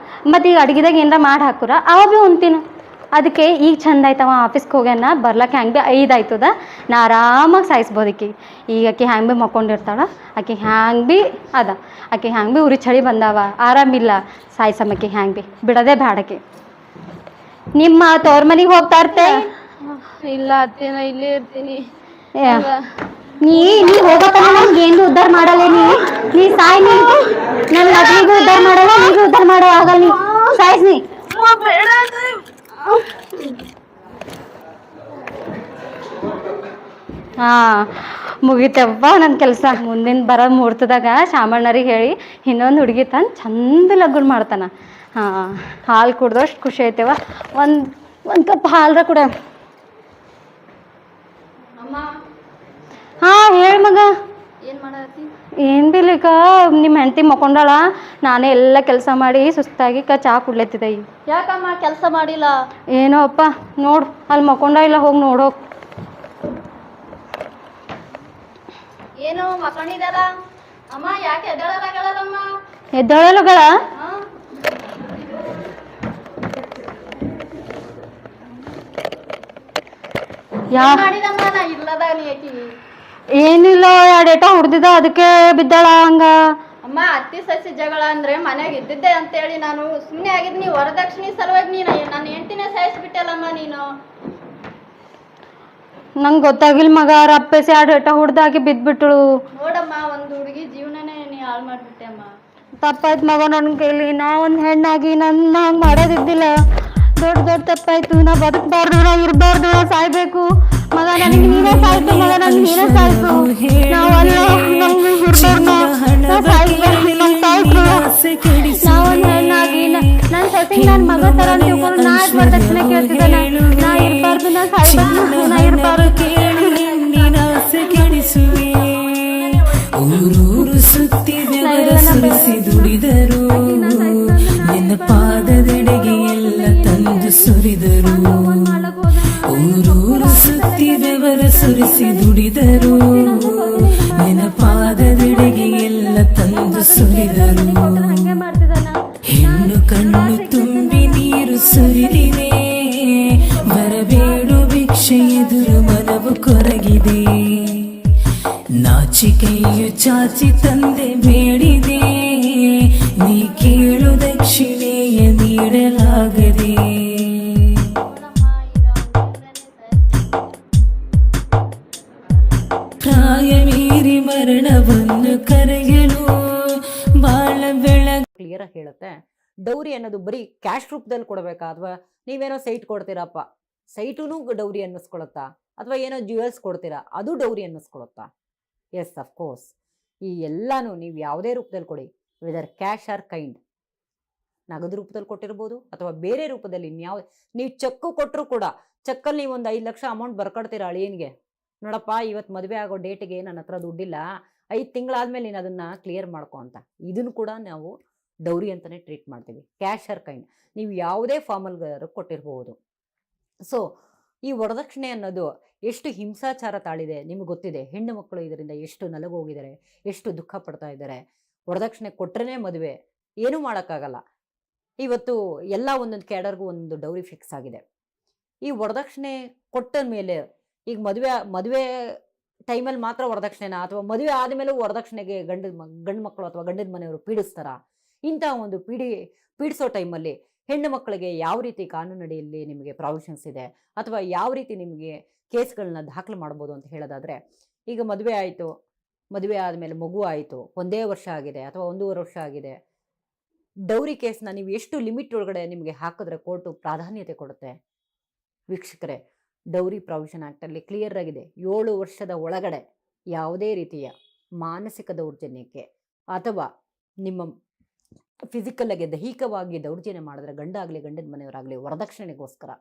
ಮತ್ತು ಈಗ ಅಡುಗೆದಾಗ ಏನಾರ ಮಾಡಿ ಹಾಕುರ ಅವ ಭೀ ಉಣ್ತೀನಿ. ಅದಕ್ಕೆ ಈಗ ಚಂದ ಆಯ್ತವ ಆಫೀಸ್ಗೆ ಹೋಗ್ಯಾನ. ಬರ್ಲಕ್ಕೆ ಹೆಂಗೆ ಭೀ 5 ಆಯ್ತದ. ನಾ ಆರಾಮಾಗಿ ಸಾಯಿಸ್ಬೋದು ಆಕಿ. ಈಗ ಆಕೆ ಹೆಂಗೆ ಭೀ ಮಕ್ಕೊಂಡಿರ್ತಾಳ. ಆಕೆ ಹ್ಯಾಂಗೆ ಭೀ ಅದ. ಆಕೆ ಹೆಂಗೆ ಭೀ ಉರಿ ಚಳಿ ಬಂದಾವ, ಆರಾಮಿಲ್ಲ. ಸಾಯಿಸಮ್ಮಕ್ಕೆ ಹೆಂಗೆ ಭೀ ಬಿಡೋದೇ ಬ್ಯಾಡಕ್ಕೆ. ನಿಮ್ಮ ತವ್ರ ಮನೆಗೆ ಹೋಗ್ತಾ ಇರ್ತೆ? ಇಲ್ಲ ಅತ್ತಿ, ನಾ ಇಲ್ಲೇ ಇರ್ತೀನಿ. ನೀ ಹೋಗತ್ತಲ್ಲ ನಮ್ಗೆ ಏನು ಉದ್ಧಾರ ಮಾಡಲ್ಲ. ನೀ ಸಾಯ್. ನನ್ನ ಮಗಳಿಗೂ ಉದ್ಧಾರ ಮಾಡಲ್ಲ, ನೀಗೂ ಉದ್ಧಾರ ಮಾಡೋ ಆಗಲ್ಲ. ನೀ ಸಾಯಿಸ್ನಿ. ಹಾ ಮುಗಿತಪ್ಪ ನನ್ನ ಕೆಲಸ. ಮುಂದಿನ ಬರೋ ಮುಹೂರ್ತದಾಗ ಶಾಮಣ್ಣರಿಗೆ ಹೇಳಿ ಇನ್ನೊಂದು ಹುಡುಗಿ ತಂದು ಚಂದ ಲಗ್ನ ಮಾಡ್ತಾನ. ಹಾಂ ಹಾಲು ಕುಡ್ದಷ್ಟು ಖುಷಿ ಐತೆವ. ಒಂದು ಕಪ್ ಹಾಲ್ರ ಕೂಡ. ಅಮ್ಮ ಹಾಂ ಹೇಳಿ ಮಗ. ಏನ್ ಮಾಡತ್ತಿ? ಏನು ಬಿಲ್ಲಿಕ ನಿಮ್ಮ ಹೆಂಡತಿ ಮಕ್ಕೊಂಡಾಳ. ನಾನೇ ಎಲ್ಲ ಕೆಲಸ ಮಾಡಿ ಸುಸ್ತಾಗಿ ಚಾ ಕುಡ್ಲೆತ್ತಿದ್ದೆ ಈಗ. ಯಾಕಮ್ಮ ಕೆಲಸ ಮಾಡಿಲ್ಲ? ಏನೋ ಅಪ್ಪ ನೋಡು ಅಲ್ಲಿ ಮಕ್ಕೊಂಡ ಇಲ್ಲ, ಹೋಗಿ ನೋಡೋಕ್. ಏನು ಮಕ್ಕಳಿದಾರ? ಅಮ್ಮ ಯಾಕೆ ಎದ್ದೇಳಲಾಗಲ್ಲಮ್ಮ? ಎದ್ದೊಳಲಗಳ ಯಾ ಮಾಡಿದಮ್ಮ ನಾ ಇಲ್ಲದಾಗ ನೀ ಆಕಿ. ಏನಿಲ್ಲ, 2 ಏಟ ಹೊಡ್ದಿದ್ದ ಅದಕ್ಕೆ ಬಿದ್ದಾಳ ಹಂಗ. ಅಮ್ಮ ಅತ್ತಿ ಸಸಿ ಜಗಳ ಅಂದ್ರೆ ಮನ್ಯಾಗ ಇದ್ದಿದ್ದೆ ಅಂತೇಳಿ ನಾನು ಸುಮ್ಮನೆ ಆಗಿದ್. ನೀ ವರದಕ್ಷಿಣೆ ಸಲುವಾಗಿ ನೀನು ನನ್ನ ಹೆಂಡತಿನೇ ಸಾಯಿಸ್ಬಿಟ್ಟಲ್ಲಮ್ಮ ನೀನು. ನಂಗೆ ಗೊತ್ತಾಗಿಲ್ಲ ಮಗ, ರಪ್ಪೆಸಿ 2 ಏಟ ಹೊಡ್ದಾಕಿ ಬಿದ್ಬಿಟ್ಟಳು. ನೋಡಮ್ಮ, ಒಂದು ಹುಡುಗಿ ಜೀವನನೇ ನೀ ಹಾಳು ಮಾಡ್ಬಿಟ್ಟೆ ಅಮ್ಮ. ತಪ್ಪಾಯ್ತು ಮಗ ನನ್ನ ಕೈಲಿ. ನಾ ಒಂದು ಹೆಣ್ಣಾಗಿ ನನ್ನ ಹಂಗೆ ಮಾಡೋದಿದ್ದಿಲ್ಲ. ದೊಡ್ಡ ತಪ್ಪಾಯ್ತು. ನಾ ಬದುಕಬಾರ್ದು, ನಾ ಇರಬಾರ್ದು, ನಾ ಸಾಯ್ಬೇಕು ಮಗ. ನನಗೆ ನೀನೇ ಸಾಯ್ತು ಮಗ, ನನಗೆ ನೀನೇ ಸಾಯ್ತು. ನಾವಲ್ಲ ನಂಗೆ ಇರ್ಬಾರ್ದು, ನಾ ಸಾಯ್ಬೇಕು, ನಂಗೆ ಸಾಯ್ತು. ನಾ ಒಂದು ಹೆಣ್ಣಾಗಿ ನನ್ನ ಸೊಸೆಗೆ ನನ್ನ ಮಗ ಥರ ಅಂತ ತಿಳ್ಕೊಂಡು ನಾ ವರದಕ್ಷಿಣೆ ಕೇಳ್ತಿದ್ದಾನೆ. ನಾ ಇರಬಾರ್ದು, ನಾ ಸಾಯ್ಬೇಕು, ನಾ ಇರಬಾರ್ದು. ಊರೂರು ಸುತ್ತಿ ಬೆವರ ಸುರಿಸಿ ದುಡಿದರು, ನಿನ್ನ ಪಾದದೆಡೆಗೆ ಎಲ್ಲ ತಂದು ಸುರಿದರು. ಊರೂರು ಸುತ್ತಿ ಬೆವರ ಸುರಿಸಿ ದುಡಿದರು, ನಿನ್ನ ಪಾದದೆಡೆಗೆ ಎಲ್ಲ ತಂದು ಸುರಿದರು. ಹೆಣ್ಣು ಕಣ್ಣು ತುಂಬಿ ನೀರು ಸುರಿದಿದೆ, ಬರಬೇಡು ಭಿಕ್ಷೆ ಎದುರು ಮನವು ಕೊರಗಿದೆ. ನಾಚಿಕೆಯು ಚಾಚಿ ತಂದೆ ಬೇಡಿದೆ, ನೀ ಕೇಳು ದಕ್ಷಿಣೆಯ ನೀಡಲಾಗದೆ. ಪ್ರಾಯ ಮೀರಿ ಮರಣವನ್ನು ಕರೆಯಲು ಬಾಳ ಬೆಳಗ. ಕ್ಲಿಯರ್ ಆಗಿ ಹೇಳುತ್ತೆ, ಡೌರಿ ಅನ್ನೋದು ಬರೀ ಕ್ಯಾಶ್ ರೂಪದಲ್ಲಿ ಕೊಡಬೇಕಾ, ಅಥವಾ ನೀವೇನೋ ಸೈಟ್ ಕೊಡ್ತೀರಪ್ಪ, ಸೈಟುನು ಡೌರಿ ಅನ್ನಿಸ್ಕೊಳುತ್ತಾ, ಅಥವಾ ಏನೋ ಜ್ಯುವೆಲ್ಸ್ ಕೊಡ್ತೀರಾ ಅದು ಡೌರಿ ಅನ್ನಿಸ್ಕೊಳುತ್ತಾ? Yes of course. ಈ ಎಲ್ಲಾನು ನೀವು ಯಾವುದೇ ರೂಪದಲ್ಲಿ ಕೊಡಿ, ವೆದರ್ ಕ್ಯಾಶ್ ಆರ್ ಕೈಂಡ್, ನಗದು ರೂಪದಲ್ಲಿ ಕೊಟ್ಟಿರ್ಬೋದು ಅಥವಾ ಬೇರೆ ರೂಪದಲ್ಲಿ ನೀವು ಚೆಕ್ಕು ಕೊಟ್ಟರು ಕೂಡ, ಚೆಕ್ಕಲ್ಲಿ ನೀವು ಒಂದು 5 ಲಕ್ಷ ಅಮೌಂಟ್ ಬರ್ಕೊಡ್ತೀರಾ ಅಳಿಯನಿಗೆ, ನೋಡಪ್ಪ ಇವತ್ತು ಮದುವೆ ಆಗೋ ಡೇಟ್ಗೆ ನನ್ನ ಹತ್ರ ದುಡ್ಡಿಲ್ಲ, 5 ತಿಂಗಳಾದ್ಮೇಲೆ ನೀನು ಅದನ್ನು ಕ್ಲಿಯರ್ ಮಾಡ್ಕೊ ಅಂತ. ಇದನ್ನು ಕೂಡ ನಾವು ಡೌರಿ ಅಂತಲೇ ಟ್ರೀಟ್ ಮಾಡ್ತೀವಿ. ಕ್ಯಾಶ್ ಆರ್ ಕೈಂಡ್ ನೀವು ಯಾವುದೇ ಫಾರ್ಮಲ್ಗಾರು ಕೊಟ್ಟಿರ್ಬೋದು. ಸೊ ಈ ವರದಕ್ಷಿಣೆ ಅನ್ನೋದು ಎಷ್ಟು ಹಿಂಸಾಚಾರ ತಾಳಿದೆ ನಿಮ್ಗೆ ಗೊತ್ತಿದೆ. ಹೆಣ್ಣು ಮಕ್ಕಳು ಇದರಿಂದ ಎಷ್ಟು ನಲಗೋಗಿದ್ದಾರೆ, ಎಷ್ಟು ದುಃಖ ಪಡ್ತಾ ಇದ್ದಾರೆ. ವರದಕ್ಷಿಣೆ ಕೊಟ್ಟರೆ ಮದುವೆ, ಏನೂ ಮಾಡೋಕ್ಕಾಗಲ್ಲ. ಇವತ್ತು ಎಲ್ಲ ಒಂದೊಂದು ಕ್ಯಾಡರ್ಗೂ ಒಂದು ಡೌರಿ ಫಿಕ್ಸ್ ಆಗಿದೆ. ಈ ವರದಕ್ಷಿಣೆ ಕೊಟ್ಟ ಮೇಲೆ ಈಗ ಮದುವೆ ಟೈಮಲ್ಲಿ ಮಾತ್ರ ವರದಕ್ಷಿಣೆನ, ಅಥವಾ ಮದುವೆ ಆದಮೇಲೂ ವರದಕ್ಷಿಣೆಗೆ ಗಂಡು ಮಕ್ಕಳು ಅಥವಾ ಗಂಡನ ಮನೆಯವರು ಪೀಡಿಸ್ತಾರ? ಇಂಥ ಒಂದು ಪೀಡಿಸೋ ಟೈಮಲ್ಲಿ ಹೆಣ್ಣು ಮಕ್ಕಳಿಗೆ ಯಾವ ರೀತಿ ಕಾನೂನಡಿಯಲ್ಲಿ ನಿಮಗೆ ಪ್ರಾವಿಷನ್ಸ್ ಇದೆ, ಅಥವಾ ಯಾವ ರೀತಿ ನಿಮಗೆ ಕೇಸ್ಗಳನ್ನ ದಾಖಲು ಮಾಡ್ಬೋದು ಅಂತ ಹೇಳೋದಾದರೆ, ಈಗ ಮದುವೆ ಆಯಿತು, ಮದುವೆ ಆದಮೇಲೆ ಮಗು ಆಯಿತು, 1 ವರ್ಷ ಆಗಿದೆ ಅಥವಾ 1.5 ವರ್ಷ ಆಗಿದೆ, ಡೌರಿ ಕೇಸ್ನ ನೀವು ಎಷ್ಟು ಲಿಮಿಟ್ ಒಳಗಡೆ ನಿಮಗೆ ಹಾಕಿದ್ರೆ ಕೋರ್ಟು ಪ್ರಾಧಾನ್ಯತೆ ಕೊಡುತ್ತೆ? ವೀಕ್ಷಕರೇ, ಡೌರಿ ಪ್ರಾವಿಷನ್ ಆ್ಯಕ್ಟಲ್ಲಿ ಕ್ಲಿಯರ್ ಆಗಿದೆ, 7 ವರ್ಷದ ಒಳಗಡೆ ಯಾವುದೇ ರೀತಿಯ ಮಾನಸಿಕ ದೌರ್ಜನ್ಯಕ್ಕೆ ಅಥವಾ ನಿಮ್ಮ ಫಿಸಿಕಲ್ಲಾಗಿ ದೈಹಿಕವಾಗಿ ದೌರ್ಜನ್ಯ ಮಾಡಿದ್ರೆ, ಗಂಡಾಗಲಿ ಗಂಡನ ಮನೆಯವರಾಗಲಿ ವರದಕ್ಷಿಣೆಗೋಸ್ಕರ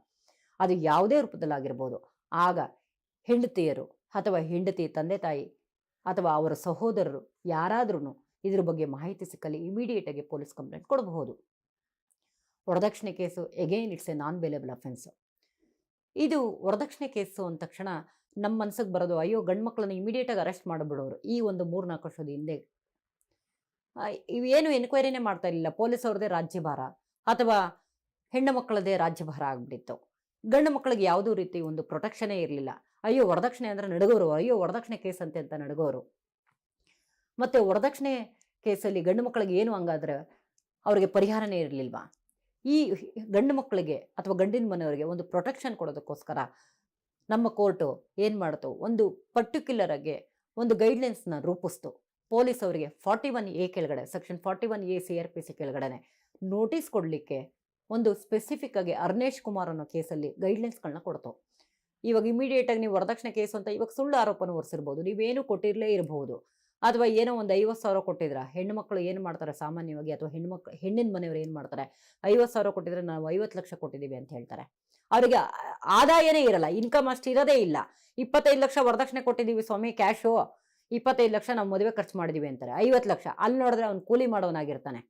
ಅದು ಯಾವುದೇ ರೂಪದಲ್ಲಾಗಿರ್ಬೋದು, ಆಗ ಹೆಂಡತಿಯರು ಅಥವಾ ಹೆಂಡತಿ ತಂದೆ ತಾಯಿ ಅಥವಾ ಅವರ ಸಹೋದರರು ಯಾರಾದ್ರೂ ಇದ್ರ ಬಗ್ಗೆ ಮಾಹಿತಿ ಸಿಕ್ಕಲ್ಲಿ ಇಮಿಡಿಯೇಟಾಗಿ ಪೊಲೀಸ್ ಕಂಪ್ಲೇಂಟ್ ಕೊಡಬಹುದು. ವರದಕ್ಷಿಣೆ case again it's A non bailable offence. ಇದು ವರದಕ್ಷಿಣೆ ಕೇಸು ಅಂದ ತಕ್ಷಣ ನಮ್ಮ ಮನಸ್ಸಿಗೆ ಬರೋದು, ಅಯ್ಯೋ ಗಂಡು ಮಕ್ಕಳನ್ನ ಇಮಿಡಿಯೇಟಾಗಿ ಅರೆಸ್ಟ್ ಮಾಡಿಬಿಡೋರು. ಈ ಒಂದು 3-4 ವರ್ಷದ ಹಿಂದೆ ಇವೇನು ಎನ್ಕ್ವೈರಿನೇ ಮಾಡ್ತಾ ಇರಲಿಲ್ಲ. ಪೊಲೀಸ್ ಅವ್ರದ್ದೇ ರಾಜ್ಯಭಾರ ಅಥವಾ ಹೆಣ್ಣು ಮಕ್ಕಳದೇ ರಾಜ್ಯಭಾರ ಆಗ್ಬಿಟ್ಟಿತ್ತು. ಗಂಡು ಮಕ್ಕಳಿಗೆ ಯಾವುದೂ ರೀತಿ ಒಂದು ಪ್ರೊಟೆಕ್ಷನೇ ಇರಲಿಲ್ಲ. ಅಯ್ಯೋ ವರದಕ್ಷಿಣೆ ಅಂದರೆ ನಡಗೋರು, ಅಯ್ಯೋ ವರದಕ್ಷಿಣೆ ಕೇಸ್ ಅಂತ ನಡಗೋರು. ಮತ್ತು ವರದಕ್ಷಿಣೆ ಕೇಸಲ್ಲಿ ಗಂಡು ಮಕ್ಕಳಿಗೆ ಏನು ಹಂಗಾದ್ರೆ ಅವ್ರಿಗೆ ಪರಿಹಾರನೇ ಇರಲಿಲ್ವಾ? ಈ ಗಂಡು ಮಕ್ಕಳಿಗೆ ಅಥವಾ ಗಂಡಿನ ಮನೆಯವರಿಗೆ ಒಂದು ಪ್ರೊಟೆಕ್ಷನ್ ಕೊಡೋದಕ್ಕೋಸ್ಕರ ನಮ್ಮ ಕೋರ್ಟು ಏನು ಮಾಡ್ತು, ಒಂದು ಪರ್ಟಿಕ್ಯುಲರ್ ಆಗಿ ಒಂದು ಗೈಡ್ಲೈನ್ಸ್ನ ರೂಪಿಸ್ತು. ಪೊಲೀಸ್ ಅವರಿಗೆ 41A ಕೆಳಗಡೆ, ಸೆಕ್ಷನ್ 41A CRPC ಕೆಳಗಡೆ ನೋಟಿಸ್ ಕೊಡಲಿಕ್ಕೆ ಒಂದು ಸ್ಪೆಸಿಫಿಕ್ ಆಗಿ ಅರ್ನೇಶ್ ಕುಮಾರ್ ಅನ್ನೋ ಕೇಸಲ್ಲಿ ಗೈಡ್ಲೈನ್ಸ್ಗಳನ್ನ ಕೊಡ್ತು. ಇವಾಗ ಇಮಿಡಿಯೇಟ್ ಆಗಿ ನೀವು ವರದಕ್ಷಿಣೆ ಕೇಸು ಅಂತ ಇವಾಗ ಸುಳ್ಳು ಆರೋಪನ ಹೊರಿಸಿರ್ಬೋದು, ನೀವೇನು ಕೊಟ್ಟಿರಲೇ ಇರಬಹುದು, ಅಥವಾ ಏನೋ ಒಂದು 50,000 ಕೊಟ್ಟಿದ್ರ. ಹೆಣ್ಣು ಮಕ್ಕಳು ಏನು ಮಾಡ್ತಾರೆ ಸಾಮಾನ್ಯವಾಗಿ, ಅಥವಾ ಹೆಣ್ಣಿನ ಮನೆಯವರು ಏನು ಮಾಡ್ತಾರೆ, 50,000 ಕೊಟ್ಟಿದ್ರೆ ನಾವು 50 ಲಕ್ಷ ಕೊಟ್ಟಿದ್ದೀವಿ ಅಂತ ಹೇಳ್ತಾರೆ. ಅವರಿಗೆ ಆದಾಯನೇ ಇರಲ್ಲ, ಇನ್ಕಮ್ ಅಷ್ಟು ಇರೋದೇ ಇಲ್ಲ. 25 ಲಕ್ಷ ವರದಕ್ಷಿಣೆ ಕೊಟ್ಟಿದ್ದೀವಿ ಸ್ವಾಮಿ ಕ್ಯಾಶು, 25 ಲಕ್ಷ ನಾವು ಮದುವೆ ಖರ್ಚು ಮಾಡಿದೀವಿ ಅಂತಾರೆ. 50 ಲಕ್ಷ ಅಲ್ಲಿ ನೋಡಿದ್ರೆ ಅವ್ನು ಕೂಲಿ ಮಾಡೋನಾಗಿರ್ತಾನೆ.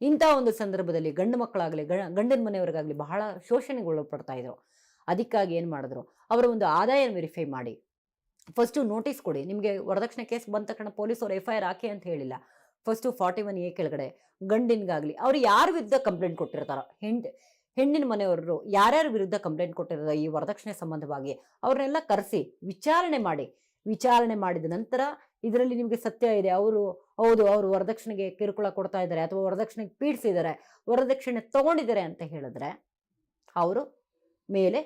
ಇಂಥ ಒಂದು ಸಂದರ್ಭದಲ್ಲಿ ಗಂಡು ಮಕ್ಕಳಾಗಲಿ ಗಂಡನ ಮನೆಯವ್ರಿಗಾಗಲಿ ಬಹಳ ಶೋಷಣೆಗೊಳಪಡ್ತಾ ಇದ್ರು. ಅದಕ್ಕಾಗಿ ಏನು ಮಾಡಿದ್ರು, ಅವರ ಒಂದು ಆದಾಯ ವೆರಿಫೈ ಮಾಡಿ ಫಸ್ಟು ನೋಟಿಸ್ ಕೊಡಿ. ನಿಮಗೆ ವರದಕ್ಷಿಣೆ ಕೇಸ್ ಬಂದ ತಕ್ಷಣ ಪೊಲೀಸರು FIR ಹಾಕಿ ಅಂತ ಹೇಳಿಲ್ಲ. ಫಸ್ಟು 41A ಕೆಳಗಡೆ ಗಂಡಿನ್ಗಾಗಲಿ ಅವ್ರು ಯಾರ ವಿರುದ್ಧ ಕಂಪ್ಲೇಂಟ್ ಕೊಟ್ಟಿರ್ತಾರೋ, ಹೆಣ್ಣಿನ ಮನೆಯವರು ಯಾರ್ಯಾರ ವಿರುದ್ಧ ಕಂಪ್ಲೇಂಟ್ ಕೊಟ್ಟಿರೋ ಈ ವರದಕ್ಷಿಣೆ ಸಂಬಂಧವಾಗಿ ಅವ್ರನ್ನೆಲ್ಲ ಕರೆಸಿ ವಿಚಾರಣೆ ಮಾಡಿದ ನಂತರ ಇದರಲ್ಲಿ ನಿಮಗೆ ಸತ್ಯ ಇದೆ, ಹೌದು ಅವರು ವರದಕ್ಷಿಣೆಗೆ ಕಿರುಕುಳ ಕೊಡ್ತಾ ಇದ್ದಾರೆ ಅಥವಾ ವರದಕ್ಷಿಣೆಗೆ ಪೀಡಿಸಿದ್ದಾರೆ, ವರದಕ್ಷಿಣೆ ತಗೊಂಡಿದ್ದಾರೆ ಅಂತ ಹೇಳಿದ್ರೆ ಅವರು ಮೇಲೆ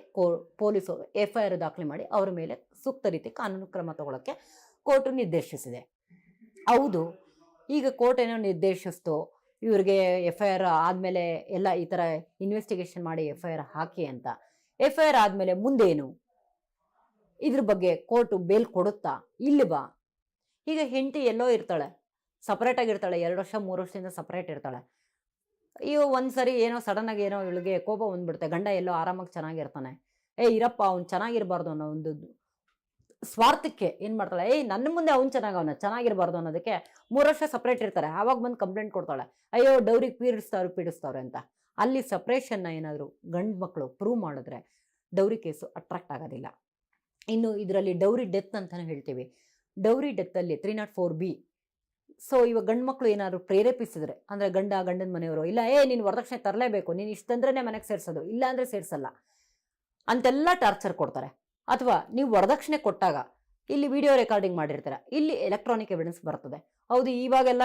ಪೊಲೀಸರು FIR ದಾಖಲೆ ಮಾಡಿ ಅವರ ಮೇಲೆ ಸೂಕ್ತ ರೀತಿ ಕಾನೂನು ಕ್ರಮ ತಗೊಳ್ಳೋಕ್ಕೆ ಕೋರ್ಟು ನಿರ್ದೇಶಿಸಿದೆ. ಹೌದು, ಈಗ ಕೋರ್ಟ್ ಏನೋ ನಿರ್ದೇಶಿಸ್ತು ಇವ್ರಿಗೆ FIR ಆದಮೇಲೆ ಎಲ್ಲ ಈ ಥರ ಇನ್ವೆಸ್ಟಿಗೇಷನ್ ಮಾಡಿ FIR ಹಾಕಿ ಅಂತ. FIR ಆದಮೇಲೆ ಮುಂದೇನು, ಇದ್ರ ಬಗ್ಗೆ ಕೋರ್ಟು ಬೇಲ್ ಕೊಡುತ್ತಾ ಇಲ್ವಾ? ಈಗ ಹೆಂಡತಿ ಎಲ್ಲೋ ಇರ್ತಾಳೆ, ಸಪ್ರೇಟ್ ಆಗಿರ್ತಾಳೆ, 2 ವರ್ಷ 3 ವರ್ಷದಿಂದ ಸಪ್ರೇಟ್ ಇರ್ತಾಳೆ. ಇವು ಒಂದ್ಸರಿ ಏನೋ ಸಡನ್ ಆಗಿ ಏನೋ ಇವಳಿಗೆ ಕೋಪ ಬಂದ್ಬಿಡುತ್ತೆ, ಗಂಡ ಎಲ್ಲೋ ಆರಾಮಾಗಿ ಚೆನ್ನಾಗಿರ್ತಾನೆ, ಇರಪ್ಪ ಅವ್ನು ಚೆನ್ನಾಗಿರ್ಬಾರ್ದು ಅನ್ನೋ ಒಂದು ಸ್ವಾರ್ಥಕ್ಕೆ ಏನು ಮಾಡ್ತಾಳೆ, ನನ್ನ ಮುಂದೆ ಅವ್ನು ಚೆನ್ನಾಗಿರ್ಬಾರ್ದು ಅನ್ನೋದಕ್ಕೆ 3 ವರ್ಷ ಸಪ್ರೇಟ್ ಇರ್ತಾರೆ. ಆವಾಗ ಬಂದು ಕಂಪ್ಲೇಂಟ್ ಕೊಡ್ತಾಳೆ, ಅಯ್ಯೋ ಡೌರಿಗೆ ಪೀಡಿಸ್ತಾವ್ರೆ ಅಂತ. ಅಲ್ಲಿ ಸಪ್ರೇಷನ್ನ ಏನಾದರೂ ಗಂಡು ಮಕ್ಕಳು ಪ್ರೂವ್ ಮಾಡಿದ್ರೆ ಡೌರಿ ಕೇಸು ಅಟ್ರಾಕ್ಟ್ ಆಗೋದಿಲ್ಲ. ಇನ್ನು ಇದರಲ್ಲಿ ಡೌರಿ ಡೆತ್ ಅಂತಲೇ ಹೇಳ್ತೀವಿ. Dowry ಡೆತ್ತಲ್ಲಿ 304B. ಸೊ ಇವಾಗ ಗಂಡು ಮಕ್ಕಳು ಏನಾದ್ರು ಪ್ರೇರೇಪಿಸಿದ್ರೆ, ಅಂದರೆ ಗಂಡನ ಮನೆಯವರು ಇಲ್ಲ ನೀನು ವರದಕ್ಷಿಣೆ ತರಲೇಬೇಕು, ನೀನು ಇಷ್ಟಂದ್ರೆ ಮನೆಗೆ ಸೇರಿಸೋದು, ಇಲ್ಲ ಅಂದರೆ ಸೇರಿಸಲ್ಲ ಅಂತೆಲ್ಲ ಟಾರ್ಚರ್ ಕೊಡ್ತಾರೆ. ಅಥವಾ ನೀವು ವರದಕ್ಷಿಣೆ ಕೊಟ್ಟಾಗ ಇಲ್ಲಿ ವಿಡಿಯೋ ರೆಕಾರ್ಡಿಂಗ್ ಮಾಡಿರ್ತಾರೆ, ಇಲ್ಲಿ ಎಲೆಕ್ಟ್ರಾನಿಕ್ ಎವಿಡೆನ್ಸ್ ಬರ್ತದೆ. ಹೌದು, ಇವಾಗೆಲ್ಲ